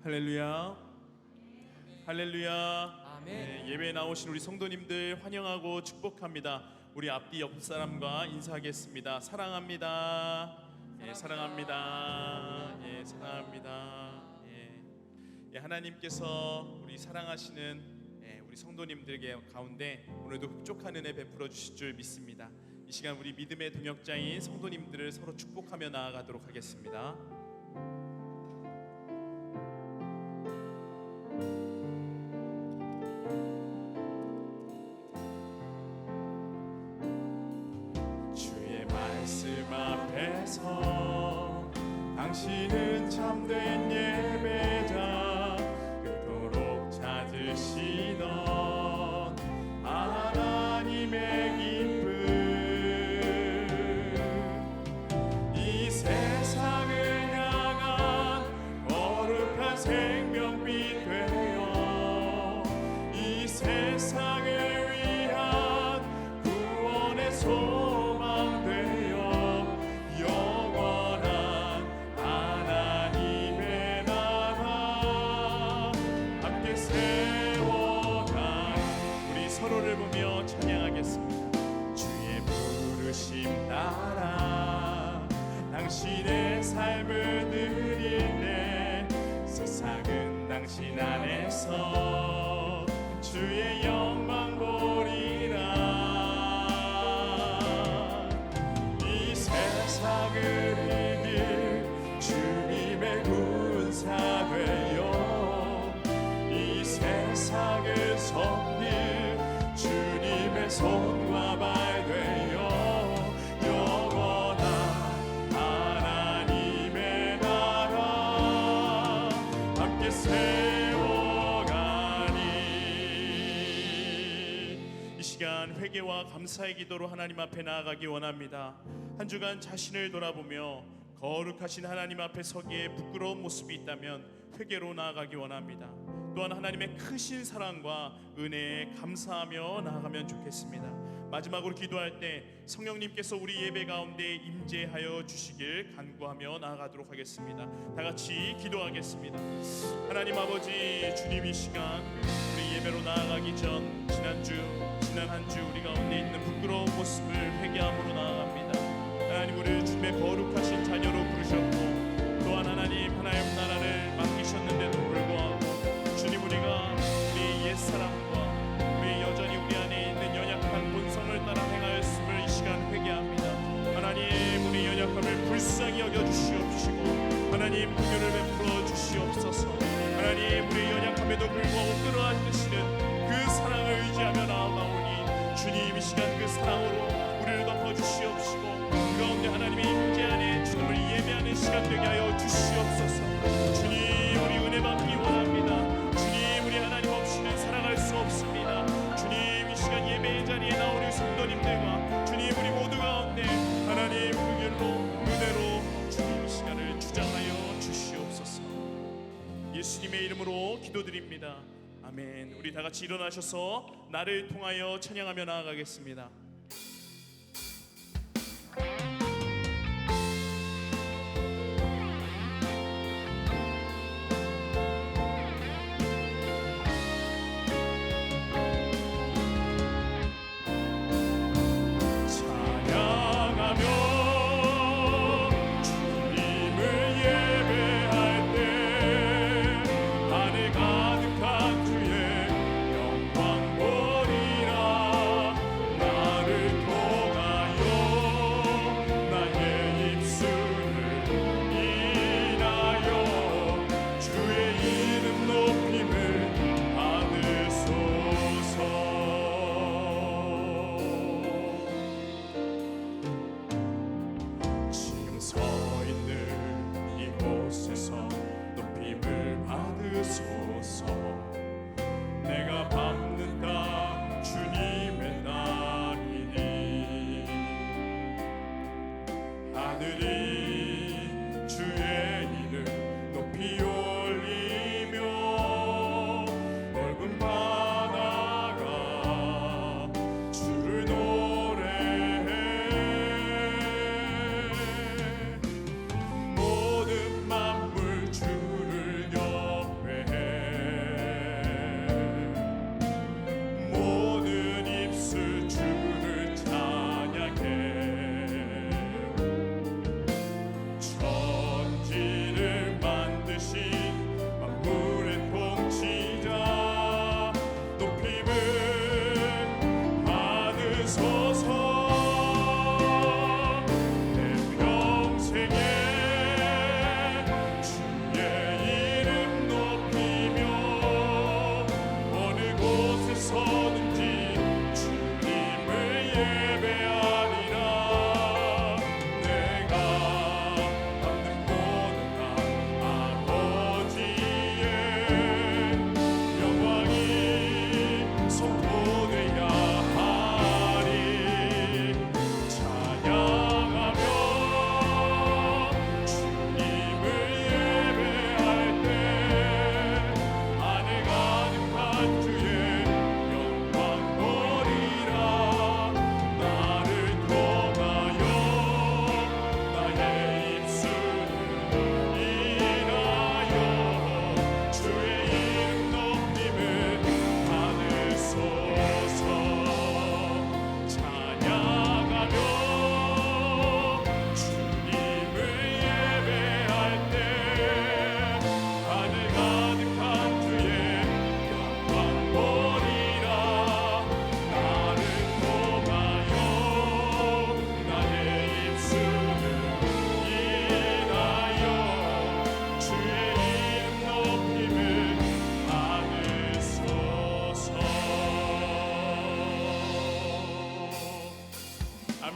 할렐루야. 할렐루야. 아멘. 네, 예배에 나오신 우리 성도님들 환영하고 축복합니다. 우리 앞뒤 옆 사람과 인사하겠습니다. 사랑합니다. 예, 사랑합니다. 예, 사랑합니다. 예, 하나님께서 우리 사랑하시는 우리 성도님들에게 가운데 오늘도 흡족한 은혜 베풀어 주실 줄 믿습니다. 이 시간 우리 믿음의 동역자인 성도님들을 서로 축복하며 나아가도록 하겠습니다. 주의 말씀 앞에서 당신은 참된 예배자, 그토록 찾으시던 하나님의 기쁨, 이 세상을 향한 거룩한 생명빛 되어 이 세상을 위한 구원의 소망 되어 영원한 하나님의 나라 함께 세워간 우리 서로를 보며 찬양하겠습니다. 주의 부르심 따라 당신의 삶을 드릴 때 세상은 당신 안에서 주의 영광 보리라. 이 세상을 이길 주님의 군사 되어 이 세상을 섬길 주님의 손과 발 되어 영원한 하나님의 나라 함께 세워가니. 이 시간 회개와 감사의 기도로 하나님 앞에 나아가기 원합니다. 한 주간 자신을 돌아보며 거룩하신 하나님 앞에 서기에 부끄러운 모습이 있다면 회개로 나아가기 원합니다. 또한 하나님의 크신 사랑과 은혜에 감사하며 나아가면 좋겠습니다. 마지막으로 기도할 때 성령님께서 우리 예배 가운데 임재하여 주시길 간구하며 나아가도록 하겠습니다. 다 같이 기도하겠습니다. 하나님 아버지, 주님 이 시간 우리 예배로 나아가기 전 지난 한 주 우리 가운데 있는 부끄러운 모습을 회개함으로 나아갑니다. 하나님, 우리를 주님의 거룩하신 자녀로 부르셨고 또한 하나님 나라를 맡기셨는데도 불구하고 주님, 우리가 우리 옛사람과 우리 여전히 우리 안에 있는 연약한 본성을 따라 행하였음을 이 시간 회개합니다. 하나님, 우리 연약함을 불쌍히 여겨주시옵시고 하나님 긍휼을 베풀어 주시옵소서. 하나님, 우리 연약함에도 불구하고 끌어안으시는 그 사랑을 의지하며 나아가오니 주님, 이 시간 그 사랑으로 우리를 덮어주시옵시고 그 가운데 하나님의 임재 안에 주님을 예배하는 시간 되게 하여 주시옵소서. 주님, 우리 은혜 받기 원합니다. 주님, 우리 하나님 없이는 살아갈 수 없습니다. 주님, 이 시간 예배의 자리에 나오는 성도님들과 주님, 우리 모두 가운데 하나님 긍휼로 은혜로 주님 이 시간을 주장하여 주시옵소서. 예수님의 이름으로 기도드립니다. 아멘. 우리 다 같이 일어나셔서 나를 통하여 찬양하며 나아가겠습니다. 나를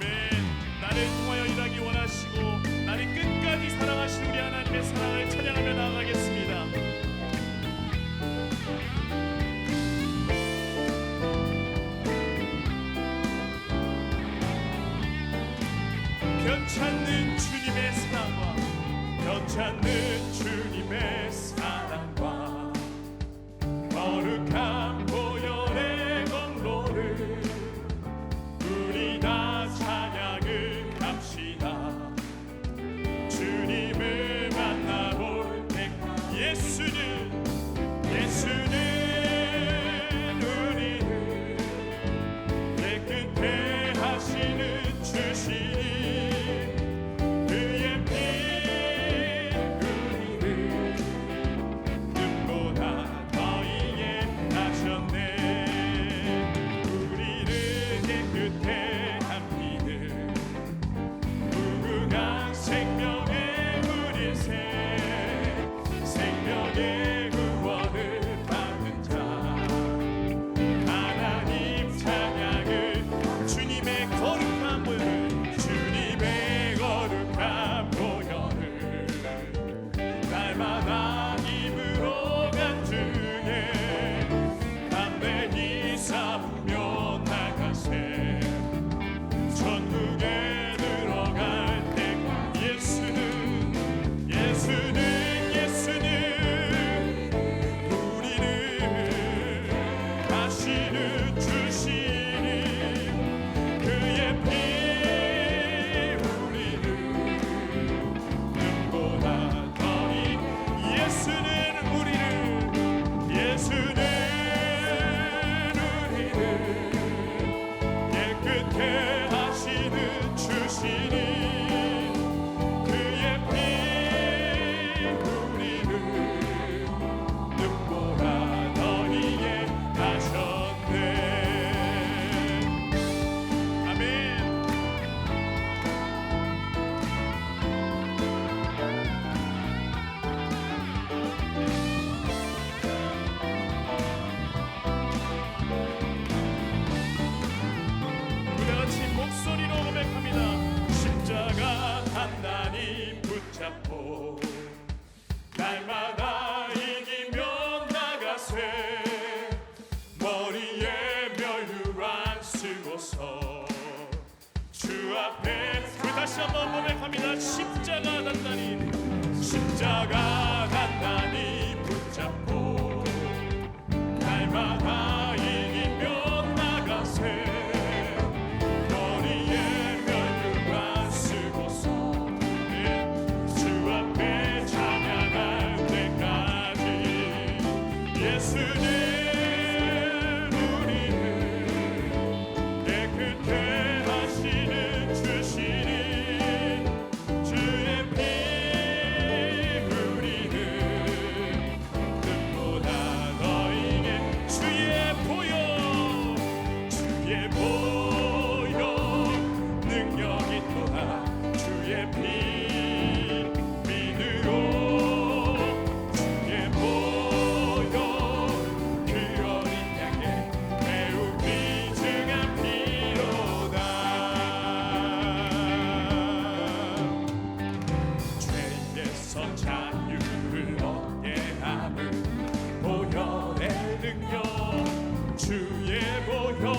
아멘. 나를 통하여 일하기 원하시고 나를 끝까지 사랑하신 우리 하나님의 사랑을 찬양하며 나아가겠습니다. 변찮는 주님의 사랑과 변찮는 주님의 사랑과 거룩한 보혈의 공로를 우리 다 찬양을 합시다. 주님을 만나볼 때 예수는 우리를 깨끗해 하시는 주시니 그의 피 우리를 눈보다 더 이해하셨네. 우리를 깨끗해 한 피를 무궁한 생명의 우리세 생명의 구원을 받는 자 하나님 찬양을 주님의 거룩한 보혈을 주님의 거룩한 보혈을 날마다 입으로 간증해 담대히 싸우며 나가세. 천국에 들어갈 때 예수는 우리를 다시는 주시니 그의 피 우리를 눈보다 더이 예수는 우리를 깨끗해 하시는 주시니 그의 피 우리를 눈보다 더 이해하셨네. 아멘. 우리같이 목소리로 고백합니다. 십자가 단단히 붙잡고 날마다 이기며 나가세. 머리에 멸류관 쓰고서 주 앞에 다시 한번 고백합니다. 십자가 단단히 붙잡고 날마다 이기며 나가세. 머리에 멸류관 쓰고서 주 앞에 찬양할 때까지 예수는 우리를 깨끗해 하시는 주시니 주의 피 우리를 눈보다 더 이게 주의 보혈 능력이 또한 주의 피 믿으로 주의 보혈 그 어린 양의 매우 귀중한 피로다. 죄에서 자유를 얻게 하는 보혈의 능력 주의 보혈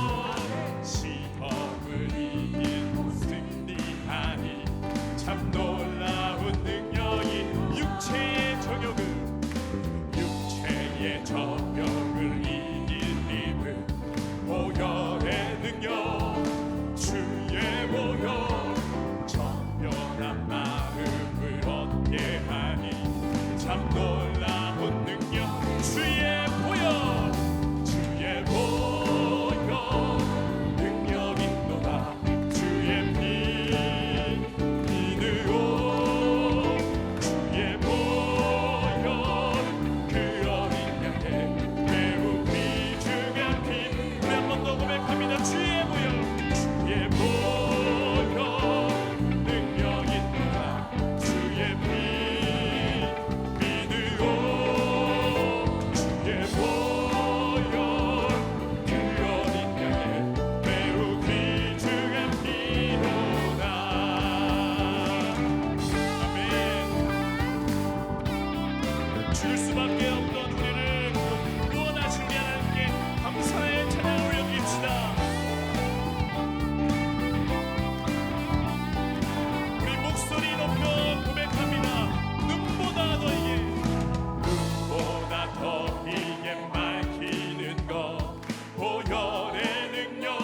보혈의 능력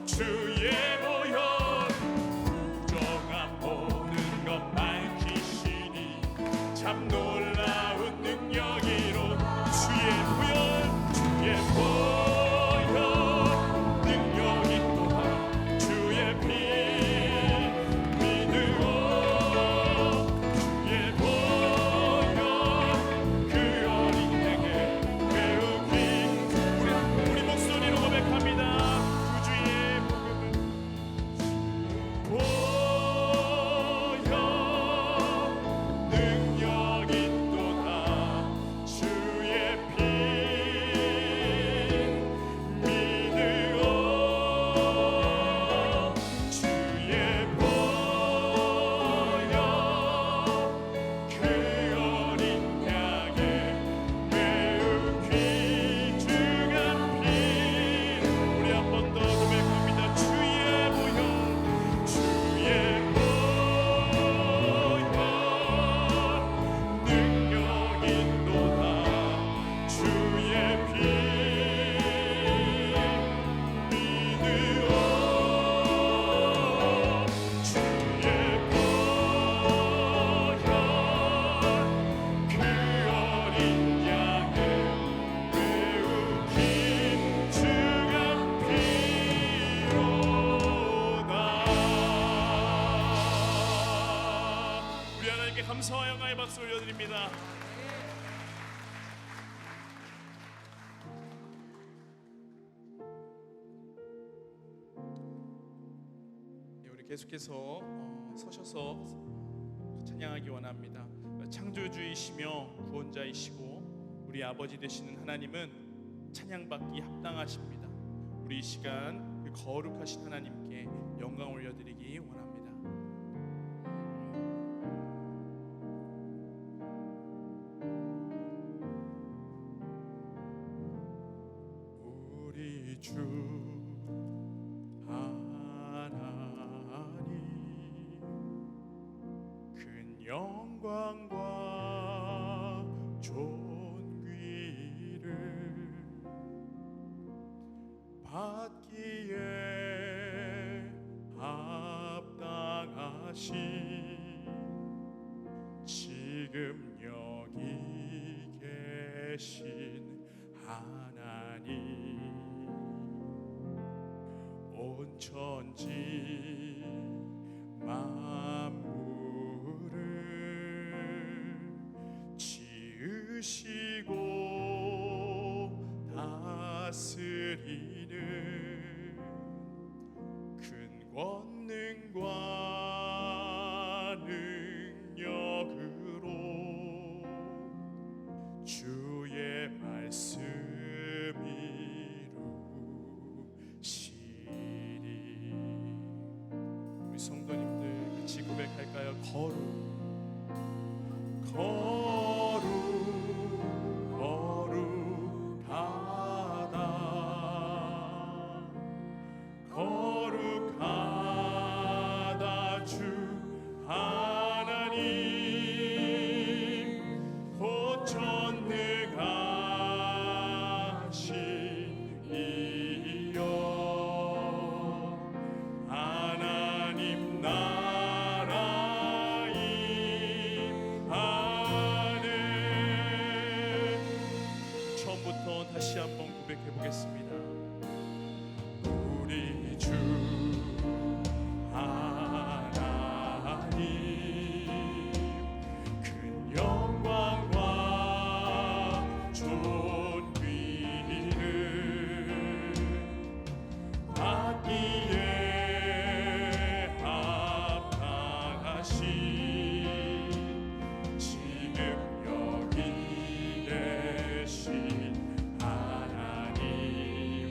주의 보혈 부정한 모든 것 밝히시니 참 놀라운 능력이로 주의 보혈 능력이 또한 주의 피 믿으오 주의 보혈 그 어린 양의 배우긴 우리 목소리로 고백합니다. 주의 보혈 능력이 또다 주의 피 믿으오 주의 보혈 그 어린 양의 매우 귀중한 피 우리 한 번 더 고백합니다. 주의 보혈 주의 보혈 능력이 또다 주의 피 믿으오 주의 보혈 그 어린 양의 매우 긴중한 피로다. 우리 하나님께 감사와 영광의 박수 올려드립니다. 우리 계속해서 서셔서 찬양하기 원합니다. 창조주이시며 구원자이시고 우리 아버지 되시는 하나님은 찬양받기 합당하십니다. 우리 이 시간 그 거룩하신 하나님께 영광 올려드리기 원합니다. 우리 주 하나님 큰 영광과 존귀를 받기에 합당하신 지금 여기 계신 하나님 온 천지 만물을 지으시고 다스리는 큰 권능과 능력으로 주의 말씀 이루시리. 우리 성도님들 같이 고백할까요? 거룩하다 주 하나님 곧 전능하신 이여 하나님 나라 임하네. 처음부터 다시 한번 고백해 보겠습니다. 우리 주 하나님 큰 영광과 존귀를 받기에 합당하신 지금 여기 계신 하나님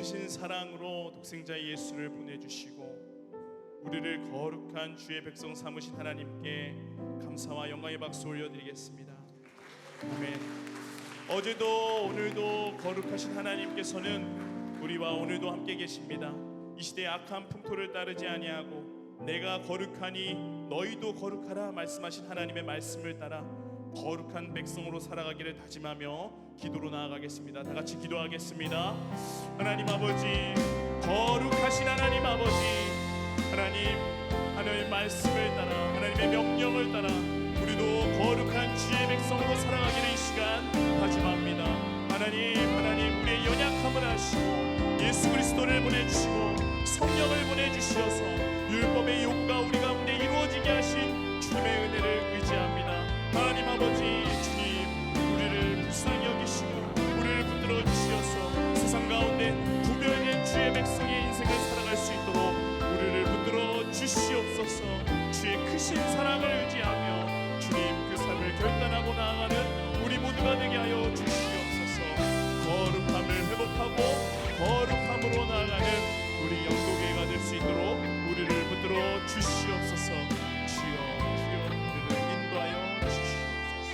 크신 사랑으로 독생자 예수를 보내주시고 우리를 거룩한 주의 백성 삼으신 하나님께 감사와 영광의 박수 올려드리겠습니다. 아멘. 어제도 오늘도 거룩하신 하나님께서는 우리와 오늘도 함께 계십니다. 이 시대의 악한 풍토를 따르지 아니하고 내가 거룩하니 너희도 거룩하라 말씀하신 하나님의 말씀을 따라 거룩한 백성으로 살아가기를 다짐하며 기도로 나아가겠습니다. 다 같이 기도하겠습니다. 하나님 아버지, 거룩하신 하나님 아버지, 하나님의 말씀을 따라 하나님의 명령을 따라 우리도 거룩한 주의 백성으로 살아가기를 이 시간 다짐합니다. 하나님 우리의 연약함을 아시고 예수 그리스도를 보내주시고 성령을 보내주셔서 율법의 욕구가 우리 가운데 이루어지게 하신 주님의 은혜를 의지합니다. 하나님 아버지, 주님 우리를 불쌍히 여기시고 우리를 붙들어 주시어서 세상 가운데 구별된 주의 백성의 인생을 살아갈 수 있도록 우리를 붙들어 주시옵소서. 주의 크신 사랑을 의지하며 주님 그 삶을 결단하고 나아가는 우리 모두가 되게 하여 주시옵소서. 거룩함을 회복하고 거룩함으로 나아가는 우리 영도교회가 될 수 있도록 우리를 붙들어 주시옵소서. 주여 우리를 인도하여 주시옵소서.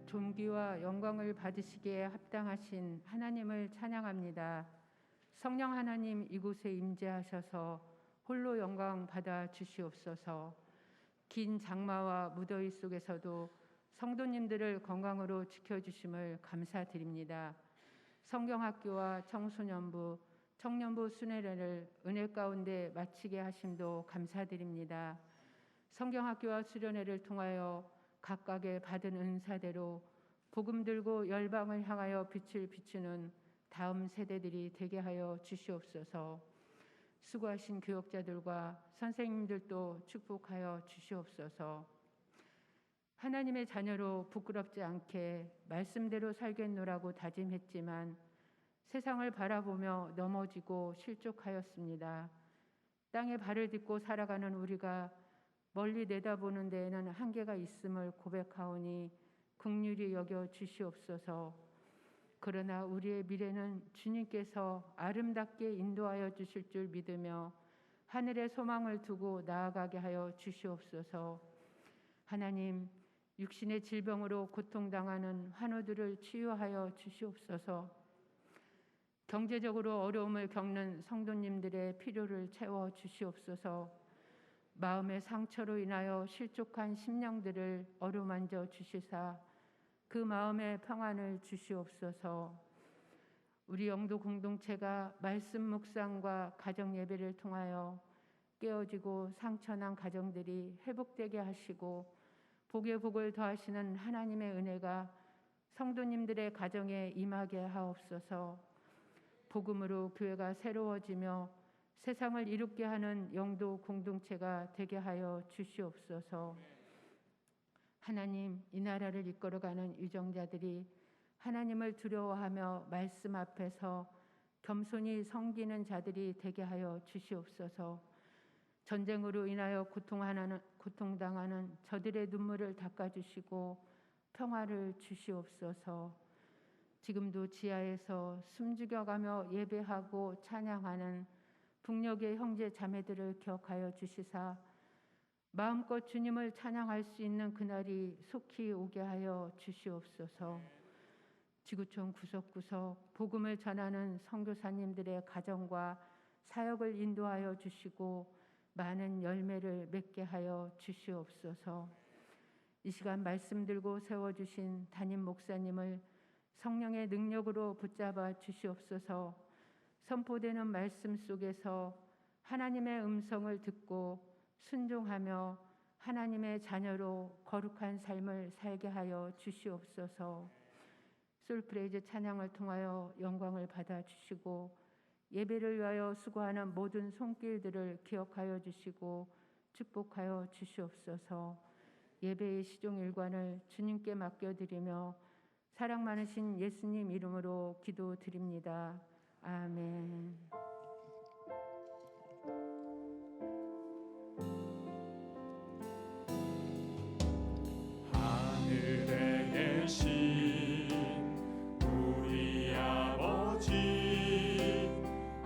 존귀와 영광을 받으시기에 합당하신 하나님을 찬양합니다. 성령 하나님 이곳에 임재하셔서 홀로 영광 받아 주시옵소서. 긴 장마와 무더위 속에서도 성도님들을 건강으로 지켜주심을 감사드립니다. 성경학교와 청소년부, 청년부 순회를 은혜 가운데 마치게 하심도 감사드립니다. 성경학교와 수련회를 통하여 각각의 받은 은사대로 복음 들고 열방을 향하여 빛을 비추는 다음 세대들이 되게 하여 주시옵소서. 수고하신 교역자들과 선생님들도 축복하여 주시옵소서. 하나님의 자녀로 부끄럽지 않게 말씀대로 살겠노라고 다짐했지만 세상을 바라보며 넘어지고 실족하였습니다. 땅에 발을 딛고 살아가는 우리가 멀리 내다보는 데에는 한계가 있음을 고백하오니 긍휼히 여겨 주시옵소서. 그러나 우리의 미래는 주님께서 아름답게 인도하여 주실 줄 믿으며 하늘의 소망을 두고 나아가게 하여 주시옵소서. 하나님, 육신의 질병으로 고통당하는 환우들을 치유하여 주시옵소서. 경제적으로 어려움을 겪는 성도님들의 필요를 채워 주시옵소서. 마음의 상처로 인하여 실족한 심령들을 어루만져 주시사 그 마음의 평안을 주시옵소서. 우리 영도 공동체가 말씀 묵상과 가정 예배를 통하여 깨어지고 상처난 가정들이 회복되게 하시고 복의 복을 더하시는 하나님의 은혜가 성도님들의 가정에 임하게 하옵소서. 복음으로 교회가 새로워지며 세상을 이롭게 하는 영도 공동체가 되게 하여 주시옵소서. 하나님, 이 나라를 이끌어가는 유정자들이 하나님을 두려워하며 말씀 앞에서 겸손히 섬기는 자들이 되게 하여 주시옵소서. 전쟁으로 인하여 고통당하는 저들의 눈물을 닦아주시고 평화를 주시옵소서. 지금도 지하에서 숨죽여가며 예배하고 찬양하는 북녘의 형제 자매들을 기억하여 주시사 마음껏 주님을 찬양할 수 있는 그날이 속히 오게 하여 주시옵소서. 지구촌 구석구석 복음을 전하는 선교사님들의 가정과 사역을 인도하여 주시고 많은 열매를 맺게 하여 주시옵소서. 이 시간 말씀 들고 세워주신 담임 목사님을 성령의 능력으로 붙잡아 주시옵소서. 선포되는 말씀 속에서 하나님의 음성을 듣고 순종하며 하나님의 자녀로 거룩한 삶을 살게 하여 주시옵소서. 솔프레이즈 찬양을 통하여 영광을 받아 주시고 예배를 위하여 수고하는 모든 손길들을 기억하여 주시고 축복하여 주시옵소서. 예배의 시종 일관을 주님께 맡겨드리며 사랑 많으신 예수님 이름으로 기도드립니다. 아멘. 하늘에 계신 우리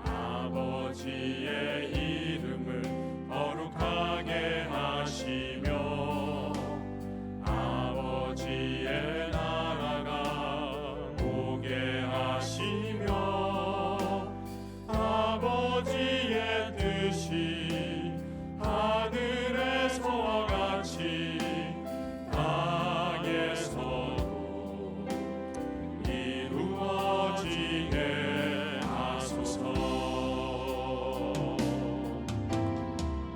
아버지의 이름을 거룩하게 하시며 아버지의 나라가 오게 하시며 아버지의 뜻이 하늘에서와 같이 땅에서도 이루어지게 하소서.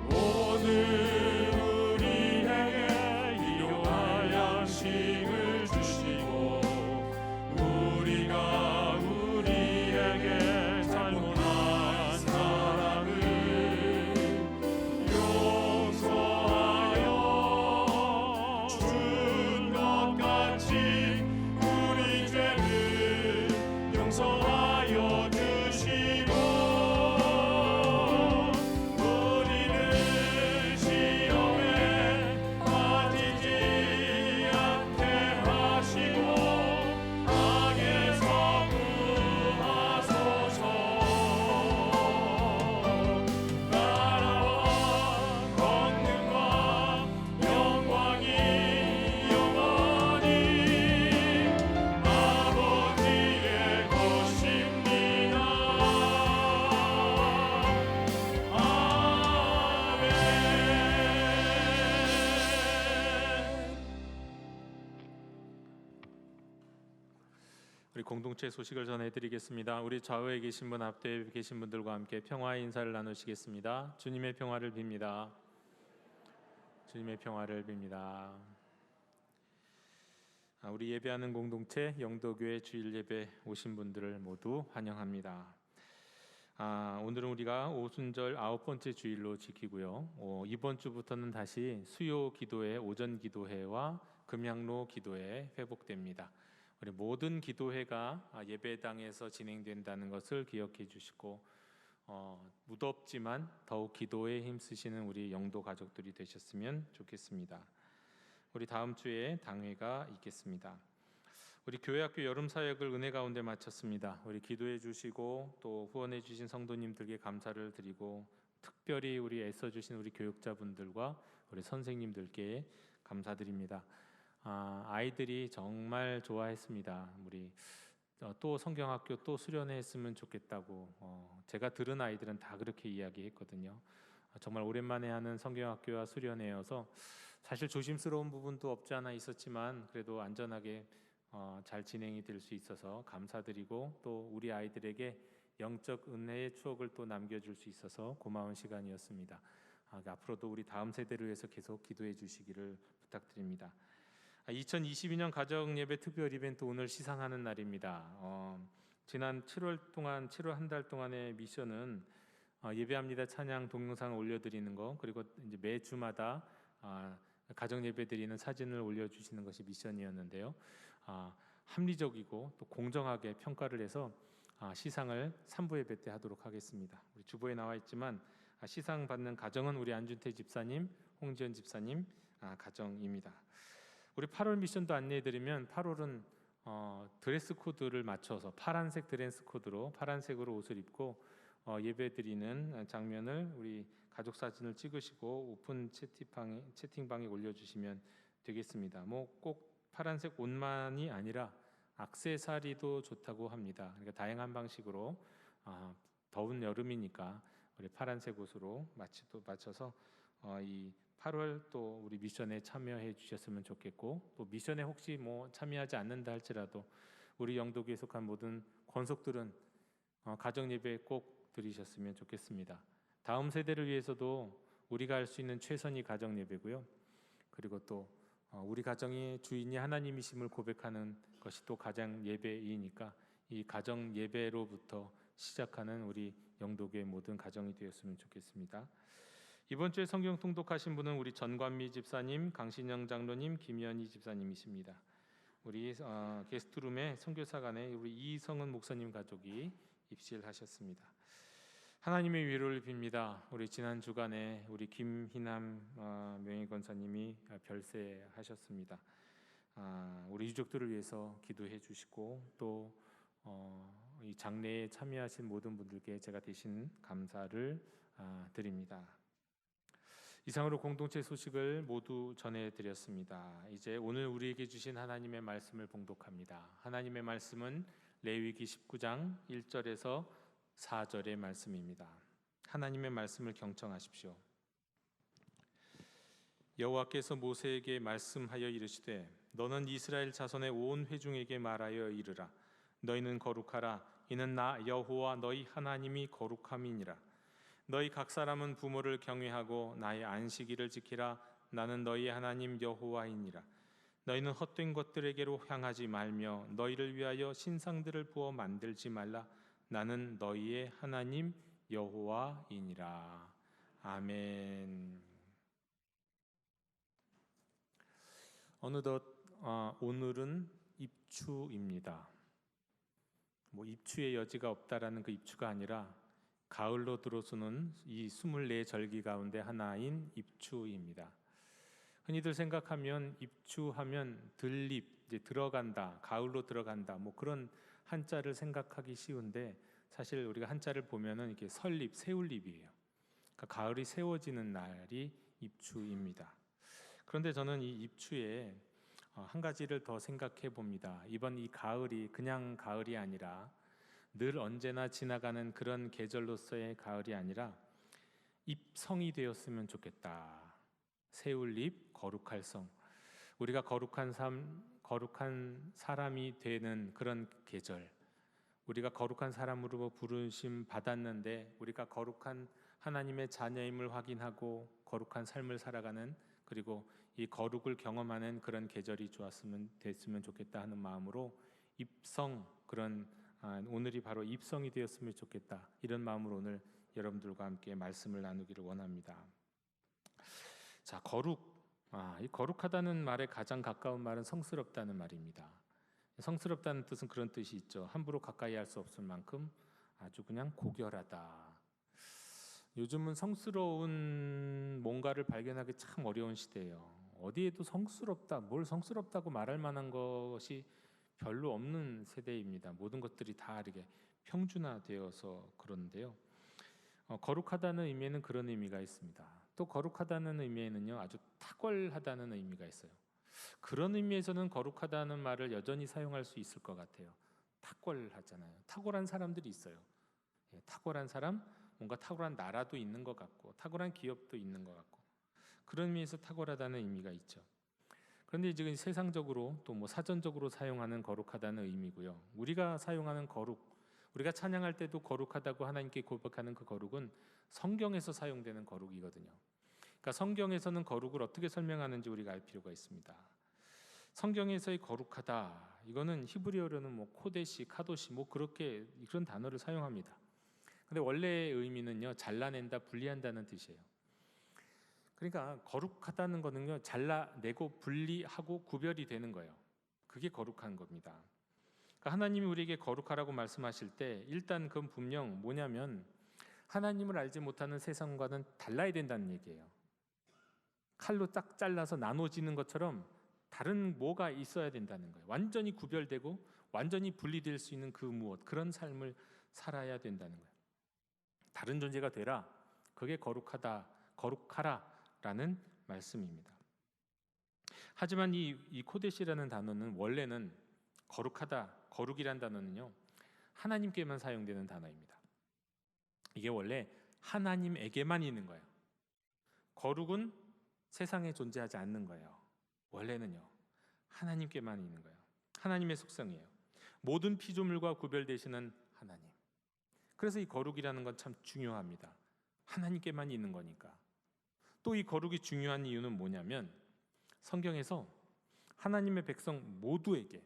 오늘 우리에게 일용할 양식을 주시고 우리가 우리에게 잘못한 사람을 용서하여 준 것 같이 우리 죄를 용서하여 주시고 우리를 시험에 빠지지 않게 하시고 악에서 구하소서. 나라와 권능과 영광이 영원히 아버지의 것입니다. 아멘. 우리 공동체 소식을 전해드리겠습니다. 우리 좌우에 계신 분, 앞뒤에 계신 분들과 함께 평화의 인사를 나누시겠습니다. 주님의 평화를 빕니다. 주님의 평화를 빕니다. 우리 예배하는 공동체 영도교회 주일 예배 오신 분들을 모두 환영합니다. 오늘은 우리가 오순절 9번째 주일로 지키고요. 이번 주부터는 다시 수요 기도회, 오전 기도회와 금양로 기도회 회복됩니다. 우리 모든 기도회가 예배당에서 진행된다는 것을 기억해 주시고 무덥지만 더욱 기도에 힘쓰시는 우리 영도 가족들이 되셨으면 좋겠습니다. 우리 다음 주에 당회가 있겠습니다. 우리 교회학교 여름 사역을 은혜 가운데 마쳤습니다. 우리 기도해 주시고 또 후원해 주신 성도님들께 감사를 드리고 특별히 우리 애써 주신 우리 교육자분들과 우리 선생님들께 감사드립니다. 아이들이 정말 좋아했습니다. 우리 또 성경학교 또 수련회 했으면 좋겠다고 제가 들은 아이들은 다 그렇게 이야기했거든요. 정말 오랜만에 하는 성경학교와 수련회여서 사실 조심스러운 부분도 없지 않아 있었지만 그래도 안전하게 잘 진행이 될 수 있어서 감사드리고 또 우리 아이들에게 영적 은혜의 추억을 또 남겨줄 수 있어서 고마운 시간이었습니다. 앞으로도 우리 다음 세대를 위해서 계속 기도해 주시기를 부탁드립니다. 2022년 가정예배 특별 이벤트 오늘 시상하는 날입니다. 지난 7월 한 달 동안의 미션은 예배합니다 찬양 동영상을 올려드리는 거, 그리고 이제 매주마다 가정예배 드리는 사진을 올려주시는 것이 미션이었는데요. 합리적이고 또 공정하게 평가를 해서 시상을 3부 예배 때 하도록 하겠습니다. 우리 주보에 나와 있지만 시상 받는 가정은 우리 안준태 집사님, 홍지연 집사님 가정입니다. 우리 8월 미션도 안내해드리면 8월은 드레스 코드를 맞춰서 파란색 드레스 코드로 파란색으로 옷을 입고 예배드리는 장면을 우리 가족 사진을 찍으시고 오픈 채팅방에 올려주시면 되겠습니다. 꼭 파란색 옷만이 아니라 액세서리도 좋다고 합니다. 그러니까 다양한 방식으로 더운 여름이니까 우리 파란색 옷으로 맞춰서 이 8월 또 우리 미션에 참여해 주셨으면 좋겠고, 또 미션에 혹시 참여하지 않는다 할지라도 우리 영도교에 속한 모든 권속들은 가정 예배 꼭 드리셨으면 좋겠습니다. 다음 세대를 위해서도 우리가 할 수 있는 최선이 가정 예배고요. 그리고 또 우리 가정의 주인이 하나님이심을 고백하는 것이 또 가정 예배이니까 이 가정 예배로부터 시작하는 우리 영도교의 모든 가정이 되었으면 좋겠습니다. 이번 주에 성경 통독하신 분은 우리 전관미 집사님, 강신영 장로님, 김연희 집사님이십니다. 우리 게스트룸에 선교사관에 우리 이성은 목사님 가족이 입실하셨습니다. 하나님의 위로를 빕니다. 우리 지난 주간에 우리 김희남 명예권사님이 별세하셨습니다. 우리 유족들을 위해서 기도해 주시고 또 이 장례에 참여하신 모든 분들께 제가 대신 감사를 드립니다. 이상으로 공동체 소식을 모두 전해드렸습니다. 이제 오늘 우리에게 주신 하나님의 말씀을 봉독합니다. 하나님의 말씀은 레위기 19장 1절에서 4절의 말씀입니다. 하나님의 말씀을 경청하십시오. 여호와께서 모세에게 말씀하여 이르시되 너는 이스라엘 자손의 온 회중에게 말하여 이르라. 너희는 거룩하라. 이는 나 여호와 너희 하나님이 거룩함이니라. 너희 각 사람은 부모를 경외하고 나의 안식일을 지키라. 나는 너희 하나님 여호와이니라. 너희는 헛된 것들에게로 향하지 말며 너희를 위하여 신상들을 부어 만들지 말라. 나는 너희의 하나님 여호와이니라. 아멘. 어느덧 오늘은 입추입니다. 입추의 여지가 없다라는 그 입추가 아니라 가을로 들어서는 이 24절기 가운데 하나인 입추입니다. 흔히들 생각하면 입추하면 들립, 이제 들어간다, 가을로 들어간다, 그런 한자를 생각하기 쉬운데 사실 우리가 한자를 보면은 이게 설립, 세울립이에요. 그러니까 가을이 세워지는 날이 입추입니다. 그런데 저는 이 입추에 한 가지를 더 생각해 봅니다. 이번 이 가을이 그냥 가을이 아니라 늘 언제나 지나가는 그런 계절로서의 가을이 아니라 입성이 되었으면 좋겠다. 세울립, 거룩할 성. 우리가 거룩한 사람이 되는 그런 계절. 우리가 거룩한 사람으로 부르심 받았는데 우리가 거룩한 하나님의 자녀임을 확인하고 거룩한 삶을 살아가는, 그리고 이 거룩을 경험하는 그런 계절이 됐으면 좋겠다 하는 마음으로 입성, 그런 오늘이 바로 입성이 되었으면 좋겠다, 이런 마음으로 오늘 여러분들과 함께 말씀을 나누기를 원합니다. 자, 거룩, 이 거룩하다는 말에 가장 가까운 말은 성스럽다는 말입니다. 성스럽다는 뜻은 그런 뜻이 있죠. 함부로 가까이 할 수 없을 만큼 아주 그냥 고결하다. 요즘은 성스러운 뭔가를 발견하기 참 어려운 시대예요. 어디에도 성스럽다, 뭘 성스럽다고 말할 만한 것이 별로 없는 세대입니다. 모든 것들이 다 이렇게 평준화되어서 그런데요. 거룩하다는 의미에는 그런 의미가 있습니다. 또 거룩하다는 의미에는요, 아주 탁월하다는 의미가 있어요. 그런 의미에서는 거룩하다는 말을 여전히 사용할 수 있을 것 같아요. 탁월하잖아요. 탁월한 사람들이 있어요. 탁월한 사람, 뭔가 탁월한 나라도 있는 것 같고, 탁월한 기업도 있는 것 같고, 그런 의미에서 탁월하다는 의미가 있죠. 그런데 지금 세상적으로 또 뭐 사전적으로 사용하는 거룩하다는 의미고요. 우리가 사용하는 거룩, 우리가 찬양할 때도 거룩하다고 하나님께 고백하는 그 거룩은 성경에서 사용되는 거룩이거든요. 그러니까 성경에서는 거룩을 어떻게 설명하는지 우리가 알 필요가 있습니다. 성경에서의 거룩하다, 이거는 히브리어로는 뭐 코데시, 카도시 뭐 그렇게 그런 단어를 사용합니다. 근데 원래의 의미는요, 잘라낸다, 분리한다는 뜻이에요. 그러니까 거룩하다는 거는요, 잘라내고 분리하고 구별이 되는 거예요. 그게 거룩한 겁니다. 그러니까 하나님이 우리에게 거룩하라고 말씀하실 때 일단 그건 분명 뭐냐면 하나님을 알지 못하는 세상과는 달라야 된다는 얘기예요. 칼로 딱 잘라서 나눠지는 것처럼 다른 뭐가 있어야 된다는 거예요. 완전히 구별되고 완전히 분리될 수 있는 그 무엇, 그런 삶을 살아야 된다는 거예요. 다른 존재가 되라. 그게 거룩하다, 거룩하라라는 말씀입니다. 하지만 이 코데시라는 단어는 원래는 거룩하다, 거룩이란 단어는요, 하나님께만 사용되는 단어입니다. 이게 원래 하나님에게만 있는 거예요. 거룩은 세상에 존재하지 않는 거예요. 원래는요, 하나님께만 있는 거예요. 하나님의 속성이에요. 모든 피조물과 구별되시는 하나님. 그래서 이 거룩이라는 건 참 중요합니다. 하나님께만 있는 거니까. 또 이 거룩이 중요한 이유는 뭐냐면 성경에서 하나님의 백성 모두에게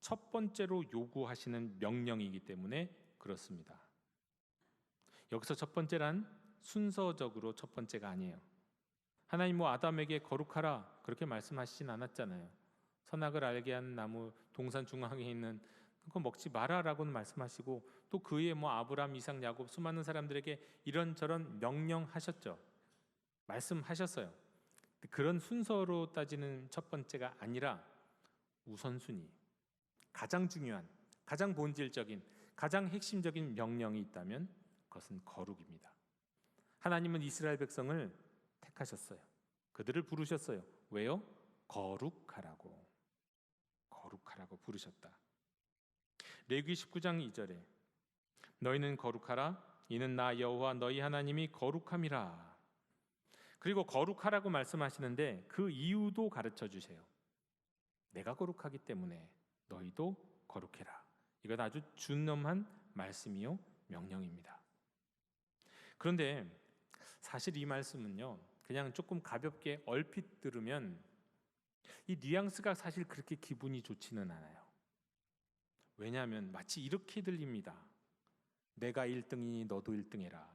첫 번째로 요구하시는 명령이기 때문에 그렇습니다. 여기서 첫 번째란 순서적으로 첫 번째가 아니에요. 하나님 뭐 아담에게 거룩하라 그렇게 말씀하시진 않았잖아요. 선악을 알게 하는 나무 동산 중앙에 있는 그거 먹지 마라라고는 말씀하시고 또 그의 뭐 아브라함, 이삭, 야곱 수많은 사람들에게 이런저런 명령하셨죠. 말씀하셨어요. 그런 순서로 따지는 첫 번째가 아니라 우선순위, 가장 중요한, 가장 본질적인, 가장 핵심적인 명령이 있다면 그것은 거룩입니다. 하나님은 이스라엘 백성을 택하셨어요. 그들을 부르셨어요. 왜요? 거룩하라고. 거룩하라고 부르셨다. 레위기 19장 2절에 너희는 거룩하라. 이는 나 여호와 너희 하나님이 거룩함이라. 그리고 거룩하라고 말씀하시는데 그 이유도 가르쳐 주세요. 내가 거룩하기 때문에 너희도 거룩해라. 이건 아주 준엄한 말씀이요 명령입니다. 그런데 사실 이 말씀은요, 그냥 조금 가볍게 얼핏 들으면 이 뉘앙스가 사실 그렇게 기분이 좋지는 않아요. 왜냐하면 마치 이렇게 들립니다. 내가 1등이니 너도 1등해라.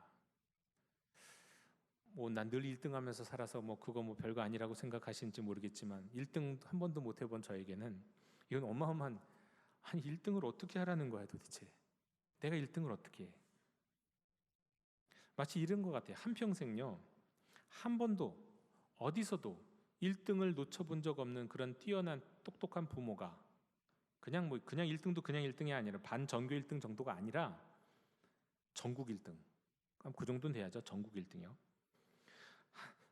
뭐 난 늘 1등하면서 살아서 뭐 그거 뭐 별거 아니라고 생각하시는지 모르겠지만 1등 한 번도 못 해본 저에게는 이건 어마어마한, 아니 1등을 어떻게 하라는 거야 도대체. 내가 1등을 어떻게 해. 마치 이런 것 같아요. 한평생요, 한 번도 어디서도 1등을 놓쳐본 적 없는 그런 뛰어난 똑똑한 부모가 그냥 1등도 그냥 1등이 아니라 반전교 1등 정도가 아니라 전국 1등. 그럼 그 정도는 돼야죠. 전국 1등이요.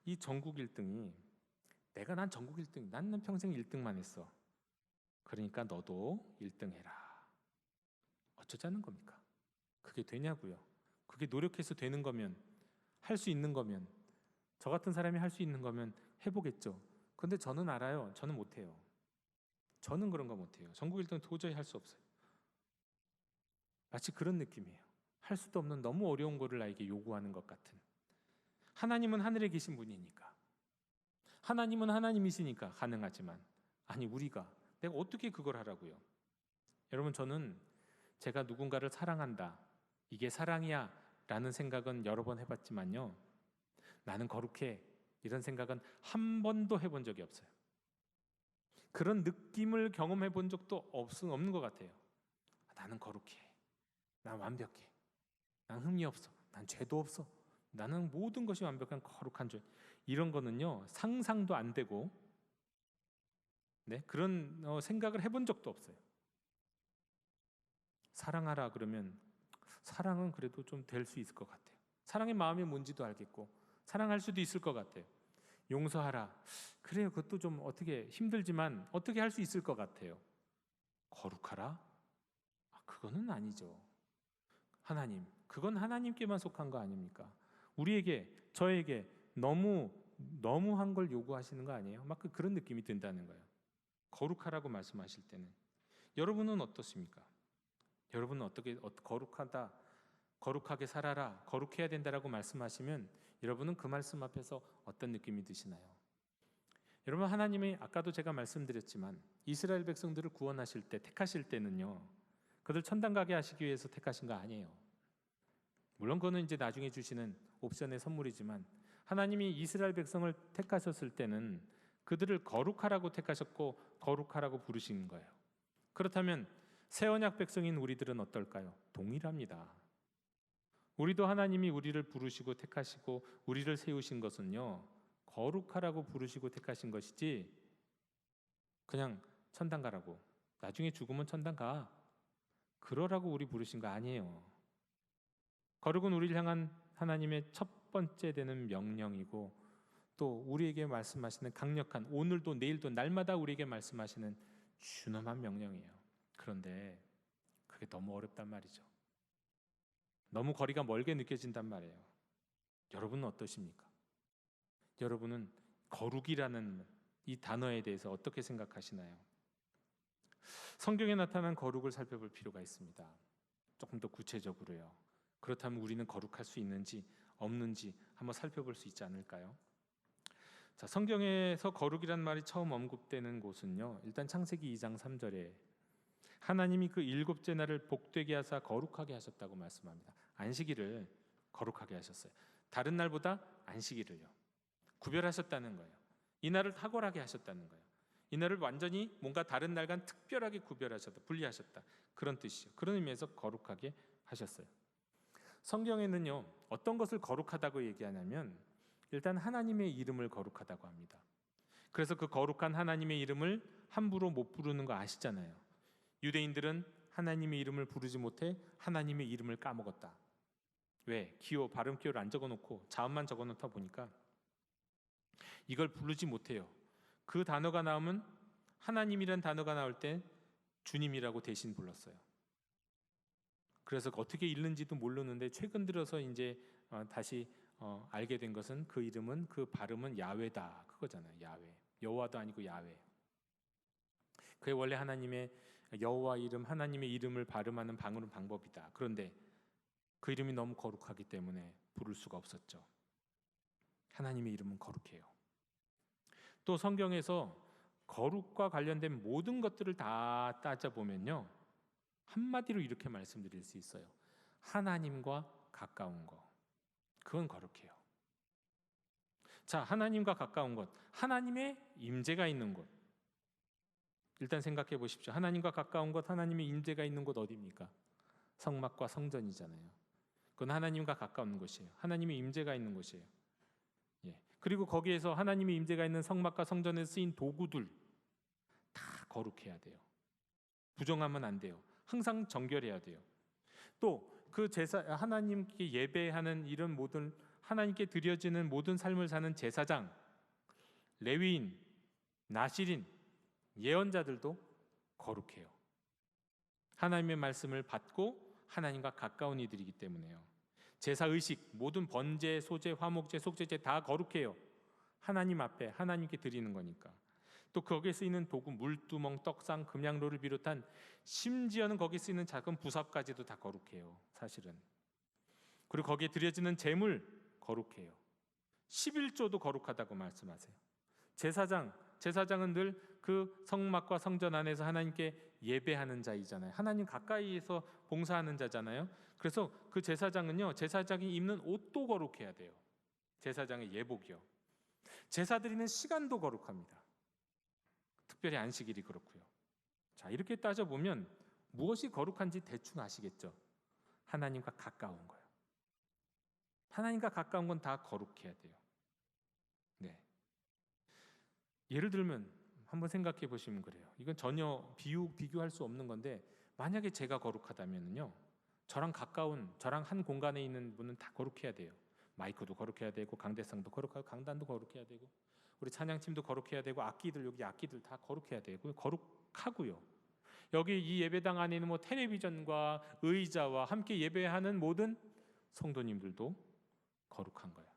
이 전국 1등이 난 전국 1등, 난 평생 1등만 했어. 그러니까 너도 1등 해라. 어쩌자는 겁니까? 그게 되냐고요. 그게 노력해서 되는 거면, 할 수 있는 거면, 저 같은 사람이 할 수 있는 거면 해보겠죠. 근데 저는 알아요. 저는 못해요. 저는 그런 거 못해요. 전국 1등 도저히 할 수 없어요. 마치 그런 느낌이에요. 할 수도 없는 너무 어려운 거를 나에게 요구하는 것 같은. 하나님은 하늘에 계신 분이니까, 하나님은 하나님이시니까 가능하지만, 아니 내가 어떻게 그걸 하라고요? 여러분, 저는 제가 누군가를 사랑한다, 이게 사랑이야 라는 생각은 여러 번 해봤지만요, 나는 거룩해, 이런 생각은 한 번도 해본 적이 없어요. 그런 느낌을 경험해 본 적도 없는 것 같아요. 나는 거룩해, 난 완벽해, 난 흠이 없어, 난 죄도 없어, 나는 모든 것이 완벽한 거룩한 죄. 이런 거는요 상상도 안 되고, 네, 그런 생각을 해본 적도 없어요. 사랑하라 그러면 사랑은 그래도 좀 될 수 있을 것 같아요. 사랑의 마음이 뭔지도 알겠고 사랑할 수도 있을 것 같아요. 용서하라, 그래요, 그것도 좀 어떻게 힘들지만 어떻게 할 수 있을 것 같아요. 거룩하라? 그거는 아니죠. 하나님, 그건 하나님께만 속한 거 아닙니까? 우리에게, 저에게 너무한 걸 요구하시는 거 아니에요? 막 그런 느낌이 든다는 거예요. 거룩하라고 말씀하실 때는. 여러분은 어떻습니까? 여러분은 어떻게 거룩하게 살아라, 거룩해야 된다라고 말씀하시면 여러분은 그 말씀 앞에서 어떤 느낌이 드시나요? 여러분, 하나님이 아까도 제가 말씀드렸지만 이스라엘 백성들을 구원하실 때, 택하실 때는요 그들 천당 가게 하시기 위해서 택하신 거 아니에요. 물론 그거는 이제 나중에 주시는 옵션의 선물이지만, 하나님이 이스라엘 백성을 택하셨을 때는 그들을 거룩하라고 택하셨고 거룩하라고 부르신 거예요. 그렇다면 새 언약 백성인 우리들은 어떨까요? 동일합니다. 우리도 하나님이 우리를 부르시고 택하시고 우리를 세우신 것은요 거룩하라고 부르시고 택하신 것이지, 그냥 천당 가라고, 나중에 죽으면 천당 가, 그러라고 우리 부르신 거 아니에요. 거룩은 우리를 향한 하나님의 첫 번째 되는 명령이고, 또 우리에게 말씀하시는 강력한, 오늘도 내일도 날마다 우리에게 말씀하시는 준엄한 명령이에요. 그런데 그게 너무 어렵단 말이죠. 너무 거리가 멀게 느껴진단 말이에요. 여러분은 어떠십니까? 여러분은 거룩이라는 이 단어에 대해서 어떻게 생각하시나요? 성경에 나타난 거룩을 살펴볼 필요가 있습니다. 조금 더 구체적으로요. 그렇다면 우리는 거룩할 수 있는지 없는지 한번 살펴볼 수 있지 않을까요? 자, 성경에서 거룩이란 말이 처음 언급되는 곳은요 일단 창세기 2장 3절에 하나님이 그 일곱째 날을 복되게 하사 거룩하게 하셨다고 말씀합니다. 안식일을 거룩하게 하셨어요. 다른 날보다 안식일을요 구별하셨다는 거예요. 이 날을 탁월하게 하셨다는 거예요. 이 날을 완전히 뭔가 다른 날과는 특별하게 구별하셨다, 분리하셨다, 그런 뜻이죠. 그런 의미에서 거룩하게 하셨어요. 성경에는요 어떤 것을 거룩하다고 얘기하냐면 일단 하나님의 이름을 거룩하다고 합니다. 그래서 그 거룩한 하나님의 이름을 함부로 못 부르는 거 아시잖아요. 유대인들은 하나님의 이름을 부르지 못해 하나님의 이름을 까먹었다. 왜? 기호, 발음 기호를 안 적어놓고 자음만 적어놓다 보니까 이걸 부르지 못해요. 그 단어가 나오면, 하나님이란 단어가 나올 때 주님이라고 대신 불렀어요. 그래서 어떻게 읽는지도 모르는데 최근 들어서 이제 다시 알게 된 것은 그 이름은, 그 발음은 야훼다, 그거잖아요. 야훼, 여호와도 아니고 야훼. 그게 원래 하나님의 여호와 이름, 하나님의 이름을 발음하는 방법이다. 그런데 그 이름이 너무 거룩하기 때문에 부를 수가 없었죠. 하나님의 이름은 거룩해요. 또 성경에서 거룩과 관련된 모든 것들을 다 따져보면요 한마디로 이렇게 말씀드릴 수 있어요. 하나님과 가까운 것, 그건 거룩해요. 자, 하나님과 가까운 것, 하나님의 임재가 있는 곳. 일단 생각해 보십시오. 하나님과 가까운 것, 하나님의 임재가 있는 곳 어디입니까? 성막과 성전이잖아요. 그건 하나님과 가까운 곳이에요. 하나님의 임재가 있는 곳이에요. 그리고 거기에서 하나님의 임재가 있는 성막과 성전에 쓰인 도구들 다 거룩해야 돼요. 부정하면 안 돼요. 항상 정결해야 돼요. 또 그 제사, 하나님께 예배하는 이런 모든, 하나님께 드려지는 모든 삶을 사는 제사장, 레위인, 나실인, 예언자들도 거룩해요. 하나님의 말씀을 받고 하나님과 가까운 이들이기 때문에요. 제사의식, 모든 번제, 소제, 화목제, 속죄제 다 거룩해요. 하나님 앞에 하나님께 드리는 거니까. 또 거기에 쓰이는 도구, 물두멍, 떡상, 금양로를 비롯한 심지어는 거기에 쓰이는 작은 부삽까지도 다 거룩해요, 사실은. 그리고 거기에 드려지는 제물 거룩해요. 11조도 거룩하다고 말씀하세요. 제사장은 늘 그 성막과 성전 안에서 하나님께 예배하는 자이잖아요. 하나님 가까이에서 봉사하는 자잖아요. 그래서 그 제사장은요, 제사장이 입는 옷도 거룩해야 돼요. 제사장의 예복이요. 제사 드리는 시간도 거룩합니다. 특별히 안식일이 그렇고요. 자, 이렇게 따져보면 무엇이 거룩한지 대충 아시겠죠? 하나님과 가까운 거예요. 하나님과 가까운 건 다 거룩해야 돼요. 네. 예를 들면 한번 생각해 보시면 그래요. 이건 전혀 비교할 수 없는 건데, 만약에 제가 거룩하다면요, 저랑 가까운, 저랑 한 공간에 있는 분은 다 거룩해야 돼요. 마이크도 거룩해야 되고, 강대상도 거룩하고, 강단도 거룩해야 되고, 우리 찬양팀도 거룩해야 되고, 여기 악기들 다 거룩해야 되고, 거룩하고요. 여기 이 예배당 안에 있는 텔레비전과 의자와 함께 예배하는 모든 성도님들도 거룩한 거예요.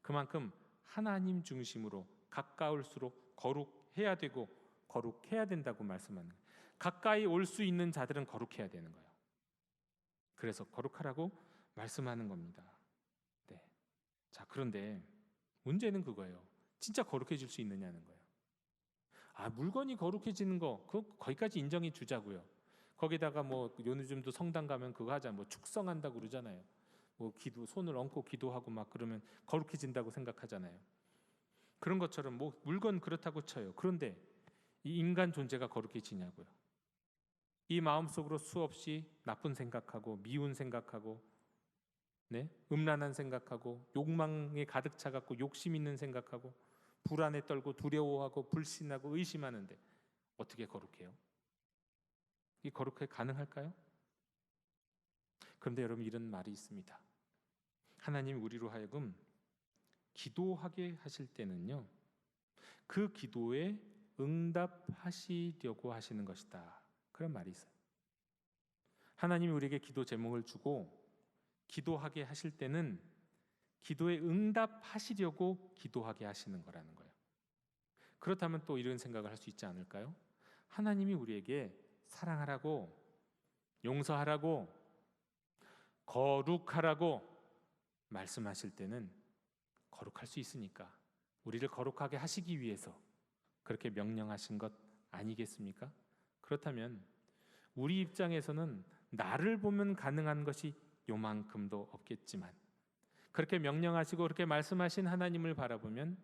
그만큼 하나님 중심으로 가까울수록 거룩해야 되고 거룩해야 된다고 말씀하는 거예요. 가까이 올 수 있는 자들은 거룩해야 되는 거예요. 그래서 거룩하라고 말씀하는 겁니다. 네. 자, 그런데 문제는 그거예요. 진짜 거룩해질 수 있느냐는 거예요. 물건이 거룩해지는 거, 거기까지 인정해 주자고요. 거기다가 요즘도 성당 가면 그거 하자, 축성한다고 그러잖아요. 손을 얹고 기도하고 막 그러면 거룩해진다고 생각하잖아요. 그런 것처럼 물건 그렇다고 쳐요. 그런데 이 인간 존재가 거룩해지냐고요. 이 마음속으로 수없이 나쁜 생각하고 미운 생각하고, 네? 음란한 생각하고, 욕망에 가득 차갖고 욕심 있는 생각하고, 불안에 떨고 두려워하고 불신하고 의심하는데 어떻게 거룩해요? 이 거룩해 가능할까요? 그런데 여러분, 이런 말이 있습니다. 하나님이 우리로 하여금 기도하게 하실 때는요, 그 기도에 응답하시려고 하시는 것이다. 그런 말이 있어요. 하나님이 우리에게 기도 제목을 주고 기도하게 하실 때는 기도에 응답하시려고 기도하게 하시는 거라는 거예요. 그렇다면 또 이런 생각을 할 수 있지 않을까요? 하나님이 우리에게 사랑하라고, 용서하라고, 거룩하라고 말씀하실 때는 거룩할 수 있으니까 우리를 거룩하게 하시기 위해서 그렇게 명령하신 것 아니겠습니까? 그렇다면 우리 입장에서는 나를 보면 가능한 것이 요만큼도 없겠지만, 그렇게 명령하시고 그렇게 말씀하신 하나님을 바라보면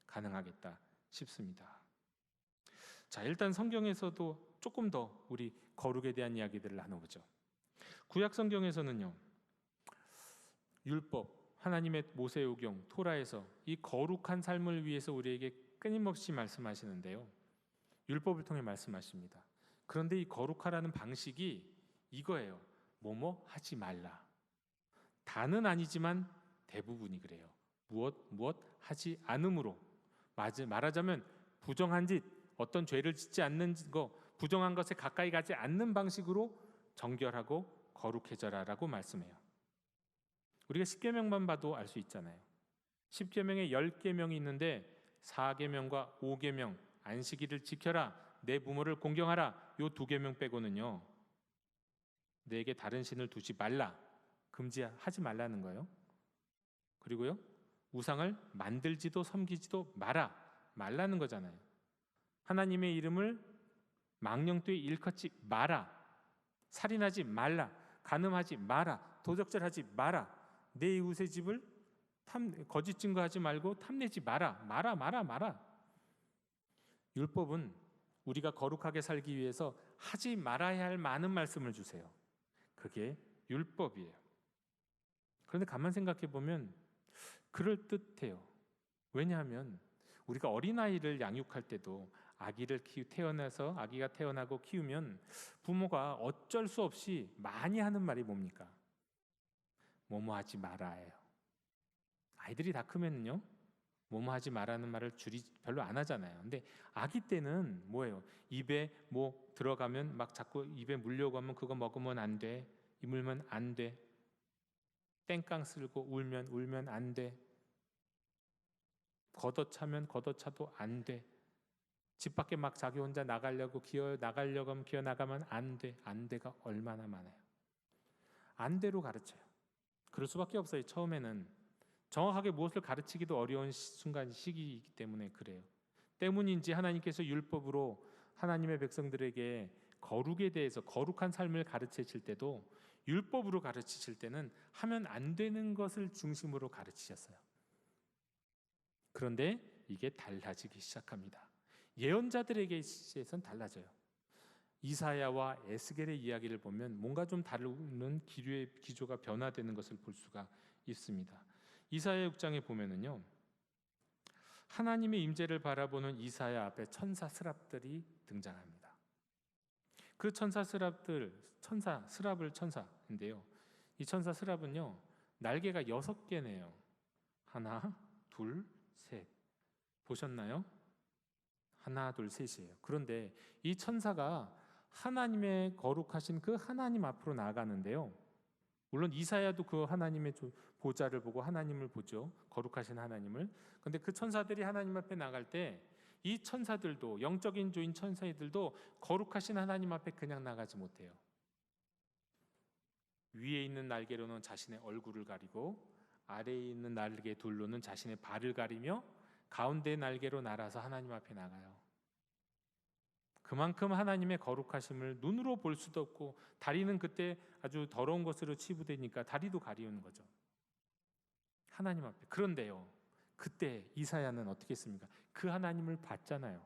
가능하겠다 싶습니다. 자, 일단 성경에서도 조금 더 우리 거룩에 대한 이야기들을 나눠보죠. 구약 성경에서는요, 율법, 하나님의 모세오경, 토라에서 이 거룩한 삶을 위해서 우리에게 끊임없이 말씀하시는데요, 율법을 통해 말씀하십니다. 그런데 이 거룩하라는 방식이 이거예요. 뭐뭐 하지 말라. 다는 아니지만 대부분이 그래요. 무엇 하지 않음으로, 말하자면 부정한 짓, 어떤 죄를 짓지 않는 거, 부정한 것에 가까이 가지 않는 방식으로 정결하고 거룩해져라라고 말씀해요. 우리가 10계명만 봐도 알 수 있잖아요. 10계명에 10계명이 있는데 4계명과 5계명, 안식일을 지켜라, 내 부모를 공경하라, 요 2계명 빼고는요, 내게 다른 신을 두지 말라, 금지하지 말라는 거예요. 그리고요, 우상을 만들지도 섬기지도 말라는 거잖아요. 하나님의 이름을 망령되이 일컫지 마라, 살인하지 말라, 간음하지 마라, 도적질하지 마라, 내 이웃의 집을 거짓 증거하지 말고 탐내지 마라. 율법은 우리가 거룩하게 살기 위해서 하지 말아야 할 많은 말씀을 주세요. 그게 율법이에요. 그런데 가만 생각해 보면 그럴듯해요. 왜냐하면 우리가 어린아이를 양육할 때도 아기가 태어나고 키우면 부모가 어쩔 수 없이 많이 하는 말이 뭡니까? 뭐뭐 하지 말아예요. 아이들이 다 크면은요, 뭐뭐 하지 말라는 말을 별로 안 하잖아요. 근데 아기 때는 뭐예요? 입에 들어가면 막 자꾸 입에 물려고 하면 그거 먹으면 안 돼, 이물면 안 돼, 땡깡 쓸고 울면 안 돼, 걷어차면 걷어차도 안 돼, 집 밖에 막 자기 혼자 나가려고 하면 기어 나가면 안 돼. 안 돼가 얼마나 많아요. 안 돼로 가르쳐요. 그럴 수밖에 없어요. 처음에는 정확하게 무엇을 가르치기도 어려운 시기이기 때문에 그래요. 때문인지 하나님께서 율법으로 하나님의 백성들에게 거룩에 대해서, 거룩한 삶을 가르치실 때도 율법으로 가르치실 때는 하면 안 되는 것을 중심으로 가르치셨어요. 그런데 이게 달라지기 시작합니다. 예언자들에게 있어서는 달라져요. 이사야와 에스겔의 이야기를 보면 뭔가 좀 다루는 기조가 변화되는 것을 볼 수가 있습니다. 이사야 6장에 보면은요, 하나님의 임재를 바라보는 이사야 앞에 천사 스랍들이 등장합니다. 그 천사 스랍을 천사인데요. 이 천사 스랍은요, 날개가 6개네요. 하나, 둘, 셋. 보셨나요? 하나, 둘, 셋이에요. 그런데 이 천사가 하나님의 거룩하신 그 하나님 앞으로 나아가는데요. 물론 이사야도 그 하나님의 보좌를 보고 하나님을 보죠. 거룩하신 하나님을. 그런데 그 천사들이 하나님 앞에 나갈 때 이 천사들도, 영적인 조인 천사들도 거룩하신 하나님 앞에 그냥 나가지 못해요. 위에 있는 날개로는 자신의 얼굴을 가리고, 아래에 있는 날개 둘로는 자신의 발을 가리며, 가운데 날개로 날아서 하나님 앞에 나가요. 그만큼 하나님의 거룩하심을 눈으로 볼 수도 없고, 다리는 그때 아주 더러운 것으로 치부되니까 다리도 가리우는 거죠. 하나님 앞에. 그런데요, 그때 이사야는 어떻게 했습니까? 그 하나님을 봤잖아요.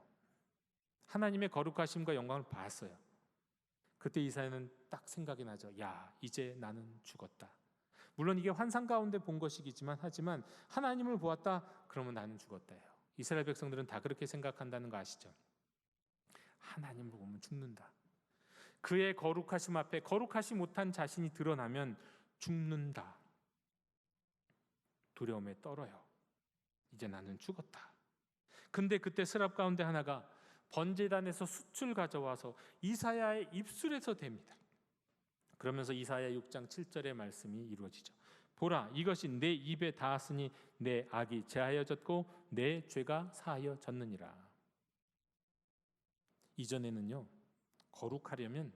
하나님의 거룩하심과 영광을 봤어요. 그때 이사야는 딱 생각이 나죠. 야, 이제 나는 죽었다. 물론 이게 환상 가운데 본 것이지만, 하지만 하나님을 보았다, 그러면 나는 죽었다예요. 이스라엘 백성들은 다 그렇게 생각한다는 거 아시죠? 하나님을 보면 죽는다. 그의 거룩하심 앞에 거룩하지 못한 자신이 드러나면 죽는다. 두려움에 떨어요. 이제 나는 죽었다. 근데 그때 스랍 가운데 하나가 번제단에서 숯을 가져와서 이사야의 입술에서 댑니다. 그러면서 이사야 6장 7절의 말씀이 이루어지죠. 보라, 이것이 내 입에 닿았으니 내 악이 제하여졌고 내 죄가 사하여졌느니라. 이전에는요, 거룩하려면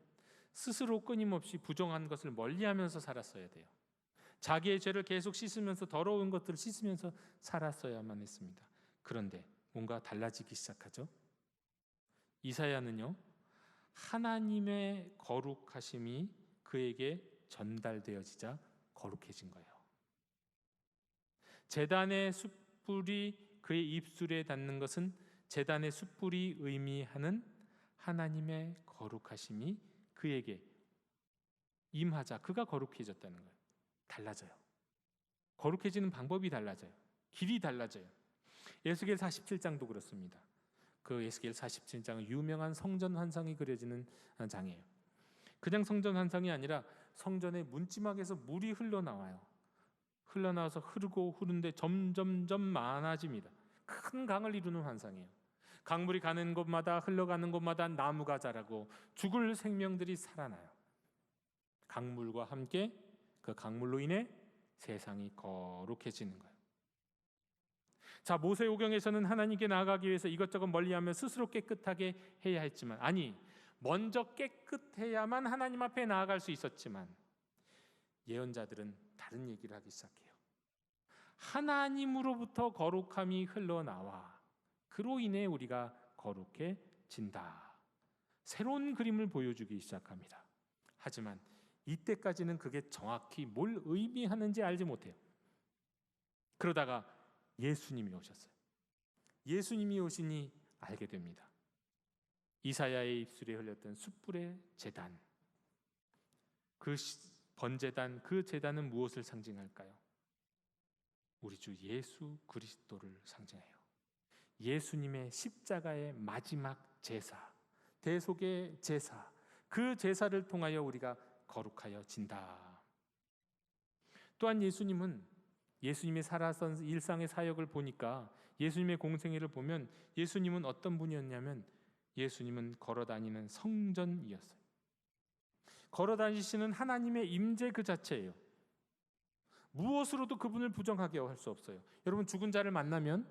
스스로 끊임없이 부정한 것을 멀리하면서 살았어야 돼요. 자기의 죄를 계속 씻으면서, 더러운 것들을 씻으면서 살았어야만 했습니다. 그런데 뭔가 달라지기 시작하죠. 이사야는요, 하나님의 거룩하심이 그에게 전달되어지자 거룩해진 거예요. 제단의 숯불이 그의 입술에 닿는 것은 제단의 숯불이 의미하는 하나님의 거룩하심이 그에게 임하자 그가 거룩해졌다는 거예요. 달라져요. 거룩해지는 방법이 달라져요. 길이 달라져요. 에스겔 47장도 그렇습니다. 그 에스겔 47장은 유명한 성전 환상이 그려지는 장이에요. 그냥 성전 환상이 아니라 성전의 문지막에서 물이 흘러나와요. 흘러나와서 흐르고 흐르는데 점점점 많아집니다. 큰 강을 이루는 환상이에요. 강물이 가는 곳마다, 흘러가는 곳마다 나무가 자라고 죽을 생명들이 살아나요. 강물과 함께 그 강물로 인해 세상이 거룩해지는 거예요. 자, 모세오경에서는 하나님께 나아가기 위해서 이것저것 멀리하며 스스로 깨끗하게 해야 했지만, 아니, 먼저 깨끗해야만 하나님 앞에 나아갈 수 있었지만, 예언자들은 다른 얘기를 하기 시작해요. 하나님으로부터 거룩함이 흘러나와 그로 인해 우리가 거룩해진다. 새로운 그림을 보여주기 시작합니다. 하지만 이때까지는 그게 정확히 뭘 의미하는지 알지 못해요. 그러다가 예수님이 오셨어요. 예수님이 오시니 알게 됩니다. 이사야의 입술에 흘렸던 숯불의 제단, 그 번제단, 그 제단은 무엇을 상징할까요? 우리 주 예수 그리스도를 상징해요. 예수님의 십자가의 마지막 제사, 대속의 제사, 그 제사를 통하여 우리가 거룩하여진다. 또한 예수님이 살아선 일상의 사역을 보니까, 예수님의 공생애를 보면 예수님은 어떤 분이었냐면, 예수님은 걸어다니는 성전이었어요. 걸어다니시는 하나님의 임재 그 자체예요. 무엇으로도 그분을 부정하게 할 수 없어요. 여러분, 죽은 자를 만나면,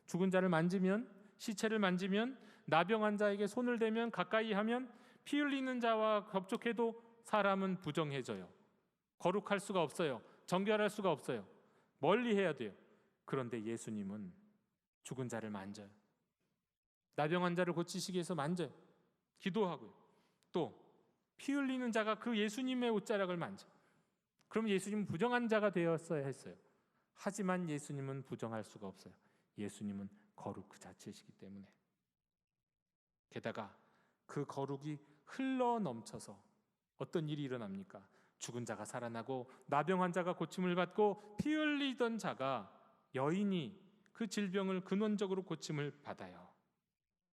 죽은 자를 만지면, 시체를 만지면, 나병 환자에게 손을 대면, 가까이 하면, 피 흘리는 자와 접촉해도 사람은 부정해져요. 거룩할 수가 없어요. 정결할 수가 없어요. 멀리 해야 돼요. 그런데 예수님은 죽은 자를 만져요. 나병 환자를 고치시기 위해서 만져요. 기도하고요. 또 피 흘리는 자가 그 예수님의 옷자락을 만져. 그럼 예수님은 부정한 자가 되었어야 했어요. 하지만 예수님은 부정할 수가 없어요. 예수님은 거룩 그 자체이시기 때문에. 게다가 그 거룩이 흘러 넘쳐서 어떤 일이 일어납니까? 죽은 자가 살아나고 나병 환자가 고침을 받고 피 흘리던 자가 여인이 그 질병을 근원적으로 고침을 받아요.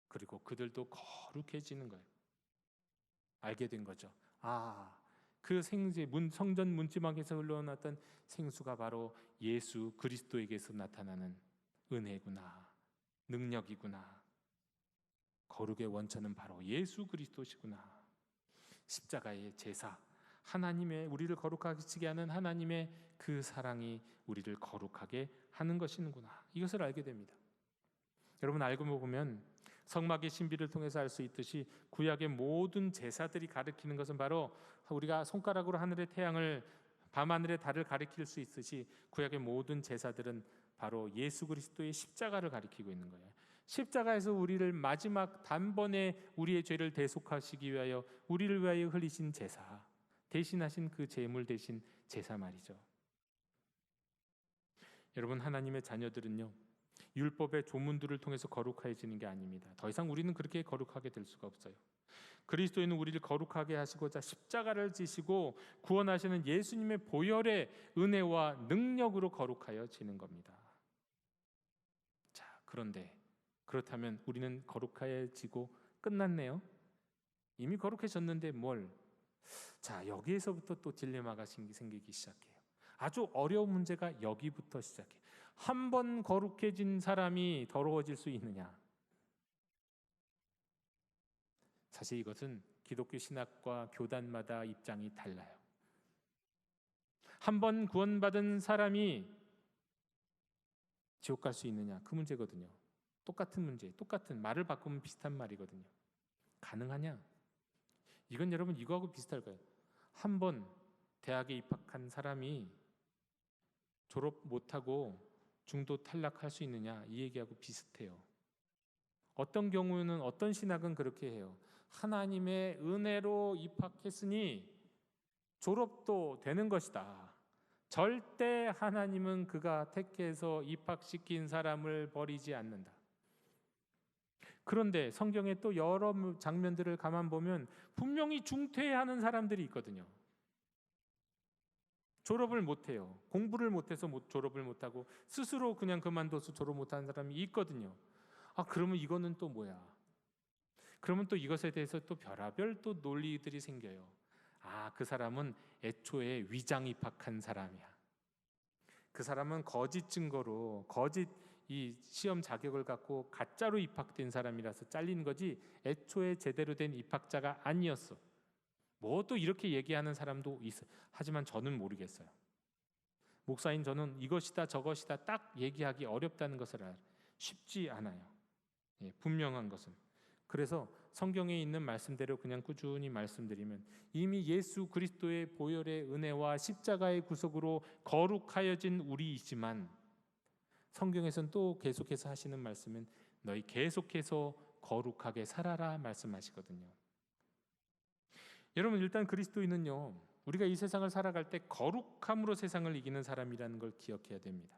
그리고 그들도 거룩해지는 거예요. 알게 된 거죠. 그 성전 문지방에서 흘러나왔던 생수가 바로 예수 그리스도에게서 나타나는 은혜구나, 능력이구나. 거룩의 원천은 바로 예수 그리스도시구나. 십자가의 제사, 하나님의 우리를 거룩하게 하는 하나님의 그 사랑이 우리를 거룩하게 하는 것이구나. 이것을 알게 됩니다. 여러분, 알고 보면 성막의 신비를 통해서 알 수 있듯이 구약의 모든 제사들이 가리키는 것은 바로 우리가 손가락으로 하늘의 태양을 밤하늘의 달을 가리킬 수 있듯이 구약의 모든 제사들은 바로 예수 그리스도의 십자가를 가리키고 있는 거예요. 십자가에서 우리를 마지막 단번에 우리의 죄를 대속하시기 위하여 우리를 위하여 흘리신 제사, 대신하신 그 제물 대신 제사 말이죠. 여러분, 하나님의 자녀들은요, 율법의 조문들을 통해서 거룩해지는 게 아닙니다. 더 이상 우리는 그렇게 거룩하게 될 수가 없어요. 그리스도인은 우리를 거룩하게 하시고자 십자가를 지시고 구원하시는 예수님의 보혈의 은혜와 능력으로 거룩하여지는 겁니다. 자, 그런데 그렇다면 우리는 거룩해지고 끝났네요. 이미 거룩해졌는데 뭘? 자, 여기에서부터 또 딜레마가 생기기 시작해요. 아주 어려운 문제가 여기부터 시작해요. 한 번 거룩해진 사람이 더러워질 수 있느냐? 사실 이것은 기독교 신학과 교단마다 입장이 달라요. 한 번 구원받은 사람이 지옥 갈 수 있느냐? 그 문제거든요. 똑같은 문제, 똑같은 말을 바꾸면 비슷한 말이거든요. 가능하냐? 이건 여러분 이거하고 비슷할 거예요. 한 번 대학에 입학한 사람이 졸업 못하고 중도 탈락할 수 있느냐? 이 얘기하고 비슷해요. 어떤 경우는 어떤 신학은 그렇게 해요. 하나님의 은혜로 입학했으니 졸업도 되는 것이다. 절대 하나님은 그가 택해서 입학시킨 사람을 버리지 않는다. 그런데 성경에 또 여러 장면들을 가만 보면 분명히 중퇴하는 사람들이 있거든요. 졸업을 못해요. 공부를 못해서 졸업을 못하고 스스로 그냥 그만둬서 졸업 못하는 사람이 있거든요. 그러면 이거는 또 뭐야? 그러면 또 이것에 대해서 또 별의별 또 논리들이 생겨요. 그 사람은 애초에 위장 입학한 사람이야. 그 사람은 거짓 증거로 거짓 이 시험 자격을 갖고 가짜로 입학된 사람이라서 잘린 거지 애초에 제대로 된 입학자가 아니었어. 뭐 또 이렇게 얘기하는 사람도 있어요. 하지만 저는 모르겠어요. 목사인 저는 이것이다 저것이다 딱 얘기하기 어렵다는 것을 알아요. 쉽지 않아요. 분명한 것은. 그래서 성경에 있는 말씀대로 그냥 꾸준히 말씀드리면 이미 예수 그리스도의 보혈의 은혜와 십자가의 구속으로 거룩하여진 우리이지만 성경에서는 또 계속해서 하시는 말씀은 너희 계속해서 거룩하게 살아라 말씀하시거든요. 여러분, 일단 그리스도인은요, 우리가 이 세상을 살아갈 때 거룩함으로 세상을 이기는 사람이라는 걸 기억해야 됩니다.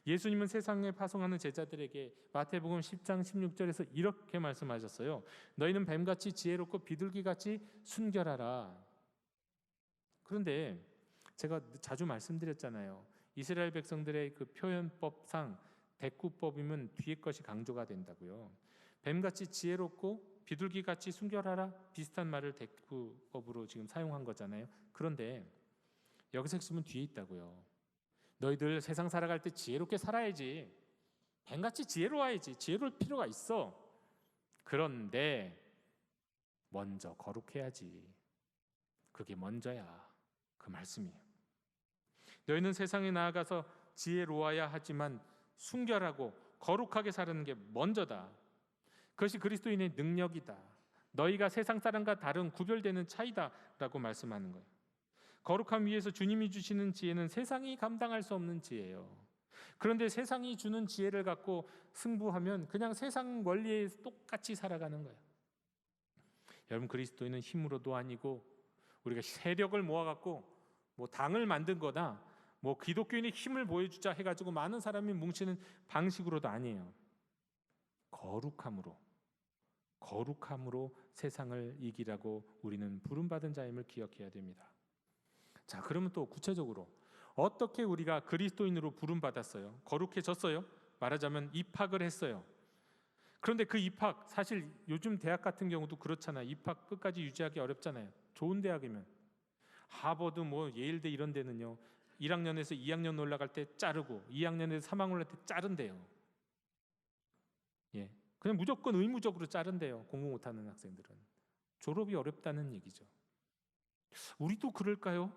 예수님은 세상에 파송하는 제자들에게 마태복음 10장 16절에서 이렇게 말씀하셨어요. 너희는 뱀같이 지혜롭고 비둘기같이 순결하라. 그런데 제가 자주 말씀드렸잖아요. 이스라엘 백성들의 그 표현법상 대꾸법이면 뒤에 것이 강조가 된다고요. 뱀같이 지혜롭고 비둘기같이 순결하라 비슷한 말을 대꾸법으로 지금 사용한 거잖아요. 그런데 여기서 핵심은 뒤에 있다고요. 너희들 세상 살아갈 때 지혜롭게 살아야지. 뱀같이 지혜로워야지. 지혜로울 필요가 있어. 그런데 먼저 거룩해야지. 그게 먼저야. 그 말씀이에요. 너희는 세상에 나아가서 지혜로워야 하지만 순결하고 거룩하게 사는 게 먼저다. 그것이 그리스도인의 능력이다. 너희가 세상 사람과 다른 구별되는 차이다 라고 말씀하는 거예요. 거룩함 위에서 주님이 주시는 지혜는 세상이 감당할 수 없는 지혜예요. 그런데 세상이 주는 지혜를 갖고 승부하면 그냥 세상 원리에 똑같이 살아가는 거예요. 여러분, 그리스도인은 힘으로도 아니고 우리가 세력을 모아갖고 뭐 당을 만든 거나 뭐 기독교인의 힘을 보여주자 해가지고 많은 사람이 뭉치는 방식으로도 아니에요. 거룩함으로 세상을 이기라고 우리는 부름받은 자임을 기억해야 됩니다. 자, 그러면 또 구체적으로 어떻게 우리가 그리스도인으로 부름받았어요? 거룩해졌어요? 말하자면 입학을 했어요. 그런데 그 입학, 사실 요즘 대학 같은 경우도 그렇잖아요. 입학 끝까지 유지하기 어렵잖아요. 좋은 대학이면 하버드 뭐 예일대 이런 데는요 1학년에서 2학년 올라갈 때 자르고 2학년에서 3학년 올라갈 때 자른대요. 예, 그냥 무조건 의무적으로 자른대요. 공부 못하는 학생들은. 졸업이 어렵다는 얘기죠. 우리도 그럴까요?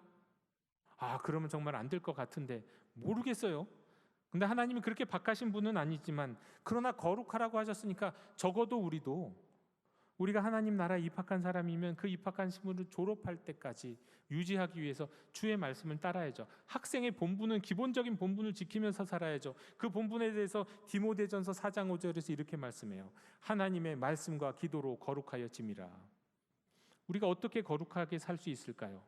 그러면 정말 안 될 것 같은데 모르겠어요. 근데 하나님이 그렇게 박하신 분은 아니지만 그러나 거룩하라고 하셨으니까 적어도 우리가 하나님 나라에 입학한 사람이면 그 입학한 신분을 졸업할 때까지 유지하기 위해서 주의 말씀을 따라야죠. 학생의 본분은 기본적인 본분을 지키면서 살아야죠. 그 본분에 대해서 디모데전서 4장 5절에서 이렇게 말씀해요. 하나님의 말씀과 기도로 거룩하여짐이라. 우리가 어떻게 거룩하게 살 수 있을까요?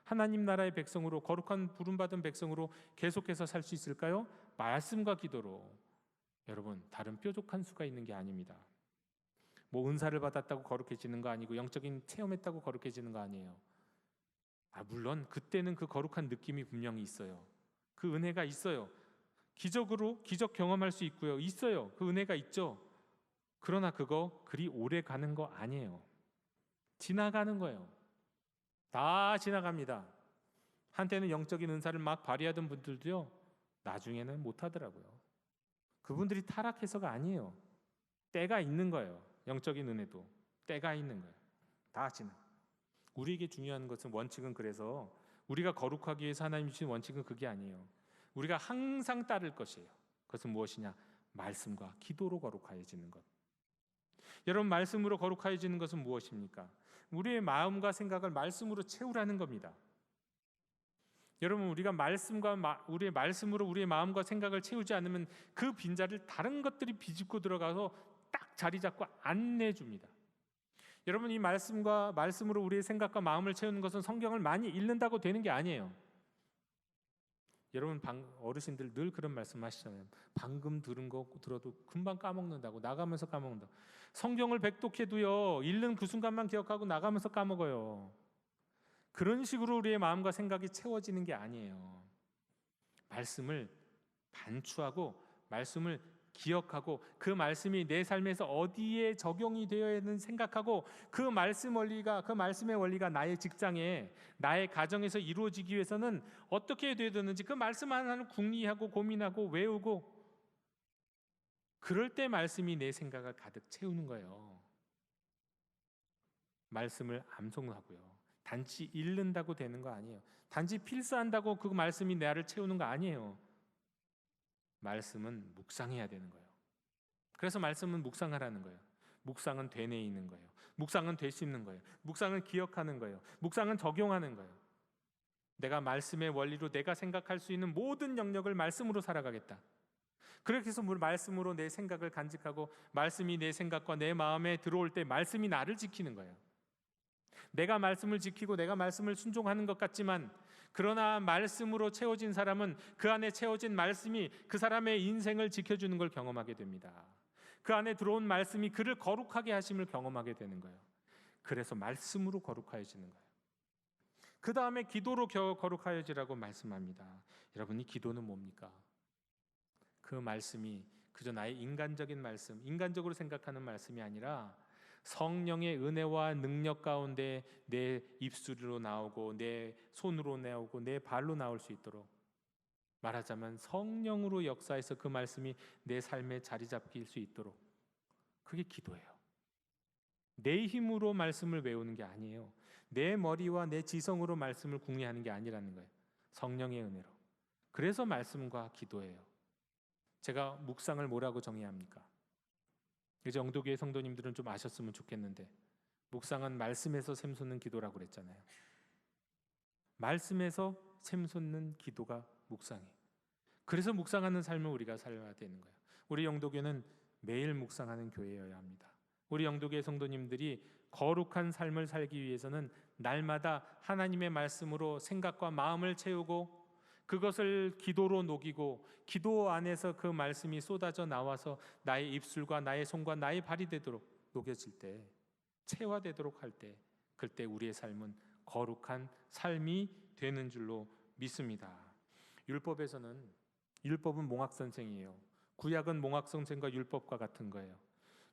하나님 나라의 백성으로 거룩한 부름받은 백성으로 계속해서 살 수 있을까요? 말씀과 기도로. 여러분, 다른 뾰족한 수가 있는 게 아닙니다. 뭐 은사를 받았다고 거룩해지는 거 아니고 영적인 체험했다고 거룩해지는 거 아니에요. 물론 그때는 그 거룩한 느낌이 분명히 있어요. 그 은혜가 있어요. 기적 경험할 수 있고요. 있어요. 그 은혜가 있죠. 그러나 그거 그리 오래 가는 거 아니에요. 지나가는 거예요. 다 지나갑니다. 한때는 영적인 은사를 막 발휘하던 분들도요, 나중에는 못하더라고요. 그분들이 타락해서가 아니에요. 때가 있는 거예요. 영적인 은혜도 때가 있는 거예요. 다 지나. 우리에게 중요한 것은 원칙은, 그래서 우리가 거룩하기 위해서 하나님 주신 원칙은 그게 아니에요. 우리가 항상 따를 것이에요. 그것은 무엇이냐? 말씀과 기도로 거룩하여지는 것. 여러분, 말씀으로 거룩하여지는 것은 무엇입니까? 우리의 마음과 생각을 말씀으로 채우라는 겁니다. 여러분, 우리가 우리의 말씀으로 우리의 마음과 생각을 채우지 않으면 그 빈자리를 다른 것들이 비집고 들어가서 딱 자리 잡고 안 내줍니다. 여러분, 이 말씀으로 우리의 생각과 마음을 채우는 것은 성경을 많이 읽는다고 되는 게 아니에요. 여러분, 어르신들 늘 그런 말씀하시잖아요. 방금 들은 거 들어도 금방 까먹는다고, 나가면서 까먹는다. 성경을 백독해도요, 읽는 그 순간만 기억하고 나가면서 까먹어요. 그런 식으로 우리의 마음과 생각이 채워지는 게 아니에요. 말씀을 반추하고 말씀을 기억하고 그 말씀이 내 삶에서 어디에 적용이 되어야 하는지 생각하고 그 말씀의 원리가 나의 직장에, 나의 가정에서 이루어지기 위해서는 어떻게 해야 되는지 그 말씀 하나를 궁리하고 고민하고 외우고, 그럴 때 말씀이 내 생각을 가득 채우는 거예요. 말씀을 암송하고요. 단지 읽는다고 되는 거 아니에요. 단지 필사한다고 그 말씀이 내 안을 채우는 거 아니에요. 말씀은 묵상해야 되는 거예요. 그래서 말씀은 묵상하라는 거예요. 묵상은 되뇌이는 거예요. 묵상은 되씹는 거예요. 묵상은 기억하는 거예요. 묵상은 적용하는 거예요. 내가 말씀의 원리로 내가 생각할 수 있는 모든 영역을 말씀으로 살아가겠다. 그렇게 해서 말씀으로 내 생각을 간직하고 말씀이 내 생각과 내 마음에 들어올 때 말씀이 나를 지키는 거예요. 내가 말씀을 지키고 내가 말씀을 순종하는 것 같지만, 그러나 말씀으로 채워진 사람은 그 안에 채워진 말씀이 그 사람의 인생을 지켜주는 걸 경험하게 됩니다. 그 안에 들어온 말씀이 그를 거룩하게 하심을 경험하게 되는 거예요. 그래서 말씀으로 거룩하여지는 거예요. 그 다음에 기도로 거룩하여지라고 말씀합니다. 여러분, 이 기도는 뭡니까? 그 말씀이 그저 나의 인간적인 말씀, 인간적으로 생각하는 말씀이 아니라 성령의 은혜와 능력 가운데 내 입술로 나오고 내 손으로 나오고 내 발로 나올 수 있도록, 말하자면 성령으로 역사해서 그 말씀이 내 삶에 자리 잡힐 수 있도록, 그게 기도예요. 내 힘으로 말씀을 외우는 게 아니에요. 내 머리와 내 지성으로 말씀을 궁리하는 게 아니라는 거예요. 성령의 은혜로. 그래서 말씀과 기도예요. 제가 묵상을 뭐라고 정의합니까? 이제 영도교회 성도님들은 좀 아셨으면 좋겠는데, 묵상은 말씀에서 샘솟는 기도라고 그랬잖아요. 말씀에서 샘솟는 기도가 묵상이에요. 그래서 묵상하는 삶을 우리가 살아야 되는 거예요. 우리 영도교회는 매일 묵상하는 교회여야 합니다. 우리 영도교회 성도님들이 거룩한 삶을 살기 위해서는 날마다 하나님의 말씀으로 생각과 마음을 채우고 그것을 기도로 녹이고 기도 안에서 그 말씀이 쏟아져 나와서 나의 입술과 나의 손과 나의 발이 되도록 녹여질 때, 체화되도록 할 때, 그때 우리의 삶은 거룩한 삶이 되는 줄로 믿습니다. 율법은 몽학 선생이에요. 구약은 몽학 선생과 율법과 같은 거예요.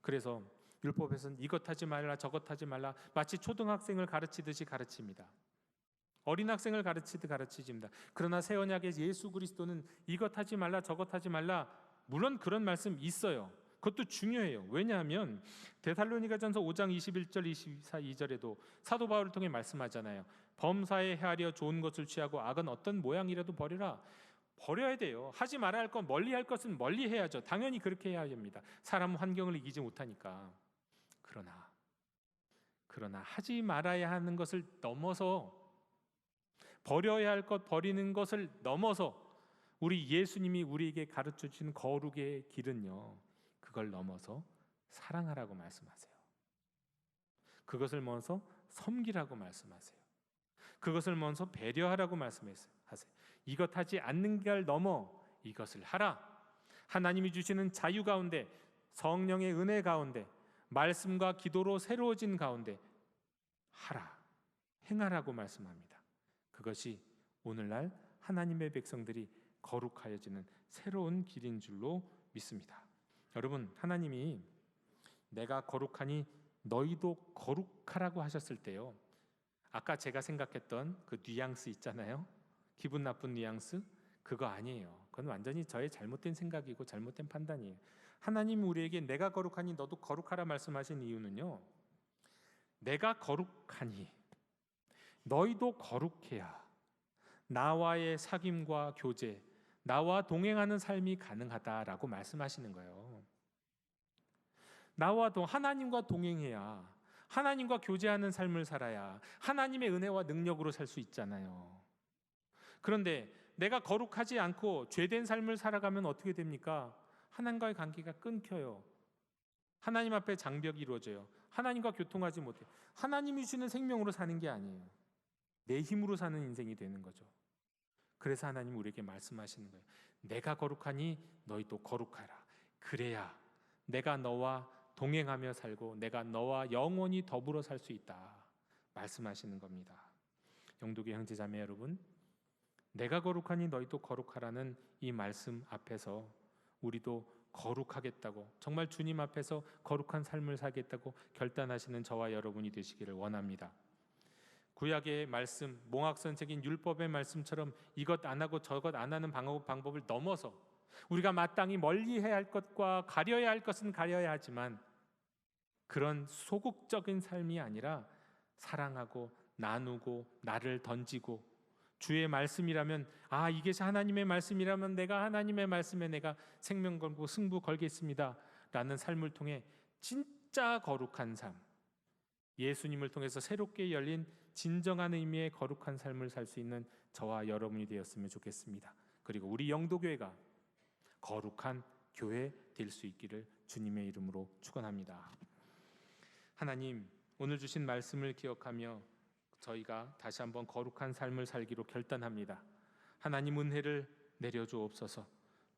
그래서 율법에서는 이것 하지 말라 저것 하지 말라, 마치 초등학생을 가르치듯이 가르칩니다. 어린 학생을 가르치듯 가르치십니다. 그러나 새 언약의 예수 그리스도는 이것 하지 말라 저것 하지 말라, 물론 그런 말씀 있어요. 그것도 중요해요. 왜냐하면 데살로니가전서 5장 21절 24, 2절에도 사도 바울을 통해 말씀하잖아요. 범사에 헤아려 좋은 것을 취하고 악은 어떤 모양이라도 버리라. 버려야 돼요. 하지 말아야 할 것, 멀리 할 것은 멀리 해야죠. 당연히 그렇게 해야 됩니다. 사람은 환경을 이기지 못하니까. 그러나 하지 말아야 하는 것을 넘어서, 버려야 할 것 버리는 것을 넘어서 우리 예수님이 우리에게 가르쳐 주신 거룩의 길은요, 그걸 넘어서 사랑하라고 말씀하세요. 그것을 넘어서 섬기라고 말씀하세요. 그것을 먼저 배려하라고 말씀하세요. 이것 하지 않는 걸 넘어 이것을 하라. 하나님이 주시는 자유 가운데, 성령의 은혜 가운데, 말씀과 기도로 새로워진 가운데 하라, 행하라고 말씀합니다. 그것이 오늘날 하나님의 백성들이 거룩하여지는 새로운 길인 줄로 믿습니다. 여러분, 하나님이 내가 거룩하니 너희도 거룩하라고 하셨을 때요, 아까 제가 생각했던 그 뉘앙스 있잖아요. 기분 나쁜 뉘앙스, 그거 아니에요. 그건 완전히 저의 잘못된 생각이고 잘못된 판단이에요. 하나님이 우리에게 내가 거룩하니 너도 거룩하라 말씀하신 이유는요, 내가 거룩하니 너희도 거룩해야 나와의 사귐과 교제, 나와 동행하는 삶이 가능하다라고 말씀하시는 거예요. 하나님과 동행해야, 하나님과 교제하는 삶을 살아야 하나님의 은혜와 능력으로 살 수 있잖아요. 그런데 내가 거룩하지 않고 죄된 삶을 살아가면 어떻게 됩니까? 하나님과의 관계가 끊겨요. 하나님 앞에 장벽이 이루어져요. 하나님과 교통하지 못해요. 하나님이 주시는 생명으로 사는 게 아니에요. 내 힘으로 사는 인생이 되는 거죠. 그래서 하나님 우리에게 말씀하시는 거예요. 내가 거룩하니 너희도 거룩하라. 그래야 내가 너와 동행하며 살고 내가 너와 영원히 더불어 살 수 있다 말씀하시는 겁니다. 영도교회 형제자매 여러분, 내가 거룩하니 너희도 거룩하라는 이 말씀 앞에서 우리도 거룩하겠다고, 정말 주님 앞에서 거룩한 삶을 살겠다고 결단하시는 저와 여러분이 되시기를 원합니다. 구약의 말씀, 몽학선책인 율법의 말씀처럼 이것 안 하고 저것 안 하는 방법을 넘어서 우리가 마땅히 멀리해야 할 것과 가려야 할 것은 가려야 하지만, 그런 소극적인 삶이 아니라 사랑하고 나누고 나를 던지고, 주의 말씀이라면, 이게 하나님의 말씀이라면 내가 하나님의 말씀에 내가 생명 걸고 승부 걸겠습니다 라는 삶을 통해 진짜 거룩한 삶, 예수님을 통해서 새롭게 열린 진정한 의미의 거룩한 삶을 살 수 있는 저와 여러분이 되었으면 좋겠습니다. 그리고 우리 영도교회가 거룩한 교회 될 수 있기를 주님의 이름으로 축원합니다. 하나님, 오늘 주신 말씀을 기억하며 저희가 다시 한번 거룩한 삶을 살기로 결단합니다. 하나님, 은혜를 내려주옵소서.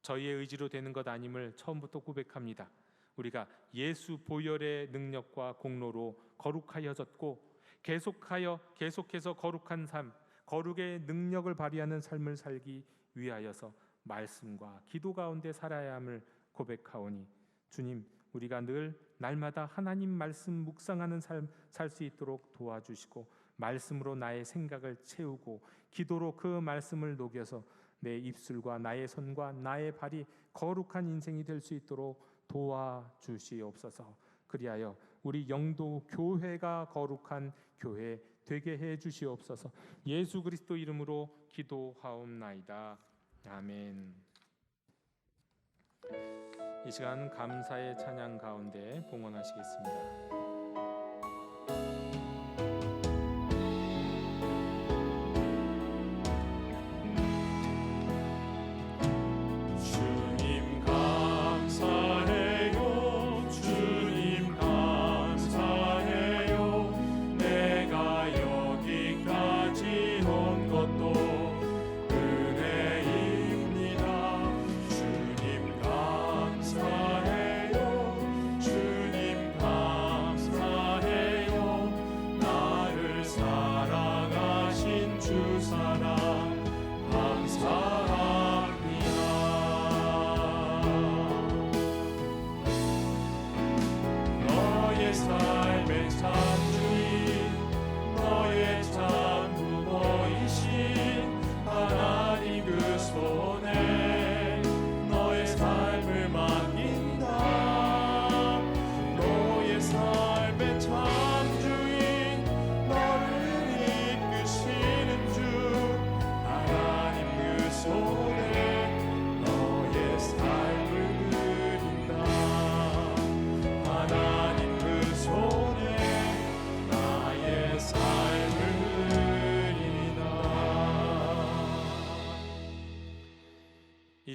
저희의 의지로 되는 것 아님을 처음부터 고백합니다. 우리가 예수 보혈의 능력과 공로로 거룩하여졌고 계속해서 거룩한 삶, 거룩의 능력을 발휘하는 삶을 살기 위하여서 말씀과 기도 가운데 살아야 함을 고백하오니, 주님, 우리가 늘 날마다 하나님 말씀 묵상하는 삶 살 수 있도록 도와주시고, 말씀으로 나의 생각을 채우고 기도로 그 말씀을 녹여서 내 입술과 나의 손과 나의 발이 거룩한 인생이 될 수 있도록 도와주시옵소서. 그리하여 우리 영도 교회가 거룩한 교회 되게 해 주시옵소서. 예수 그리스도 이름으로 기도하옵나이다. 아멘. 이 시간 감사의 찬양 가운데 봉헌하시겠습니다. 내가 여기까지 온 것도 은혜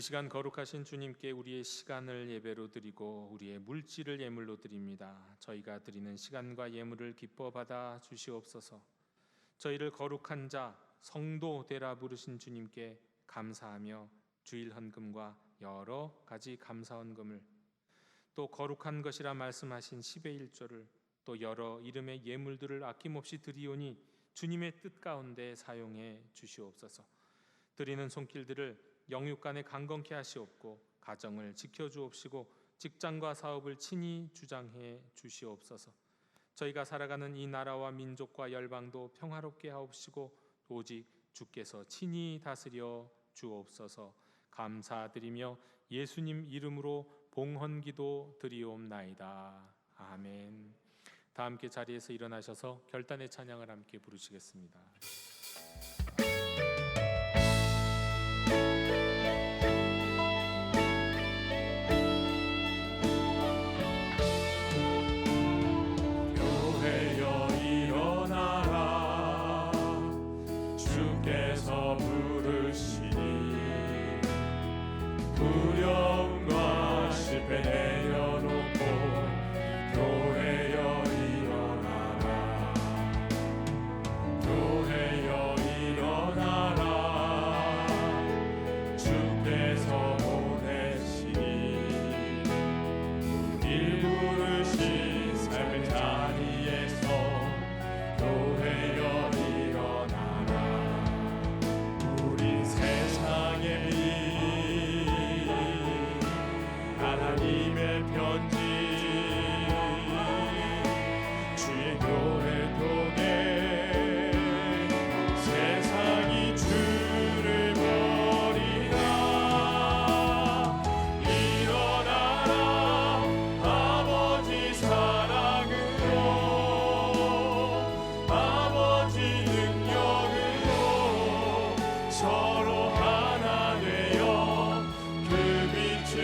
시간 거룩하신 주님께 우리의 시간을 예배로 드리고 우리의 물질을 예물로 드립니다. 저희가 드리는 시간과 예물을 기뻐 받아 주시옵소서. 저희를 거룩한 자 성도 되라 부르신 주님께 감사하며 주일 헌금과 여러 가지 감사 헌금을, 또 거룩한 것이라 말씀하신 10의 1조를, 또 여러 이름의 예물들을 아낌없이 드리오니 주님의 뜻 가운데 사용해 주시옵소서. 드리는 손길들을 영육간에 강건케 하시옵고 가정을 지켜주옵시고 직장과 사업을 친히 주장해 주시옵소서. 저희가 살아가는 이 나라와 민족과 열방도 평화롭게 하옵시고 오직 주께서 친히 다스려 주옵소서. 감사드리며 예수님 이름으로 봉헌기도 드리옵나이다. 아멘. 다 함께 자리에서 일어나셔서 결단의 찬양을 함께 부르시겠습니다. 교회여 일어나라, 주께서 부르시니 두려움과 실패 내려놓고 교회여 일어나라, 교회여 일어나라, 주께서 보내시니 길 부르신 삶의 자리에서 교회여 일어나라. 우린 세상의 빛, 하나님의 편지, 주의 교회 통해 세상이 주를 버리나. 일어나라, 아버지 사랑으로, 아버지 능력으로 서로 하나 되어 그 빛을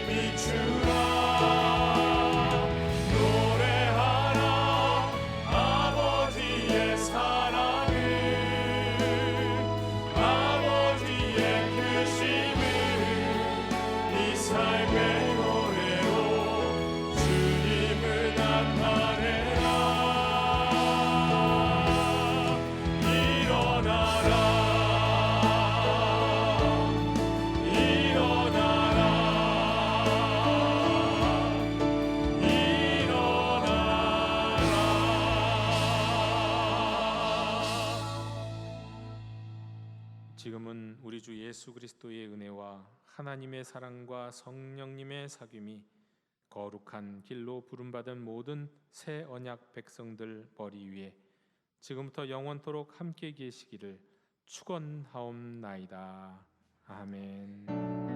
비추라. 노래하라 아버지의 사랑을, 아버지의 크심을 이 삶의 노래로 주님을 나타내라. 일어나라, 일어나라, 지금은 우리 주 예수 그리스도의 은혜와 하나님의 사랑과 성령님의 사귐이 거룩한 길로 부름받은 모든 새 언약 백성들 머리 위에 지금부터 영원토록 함께 계시기를 축원하옵나이다. 아멘.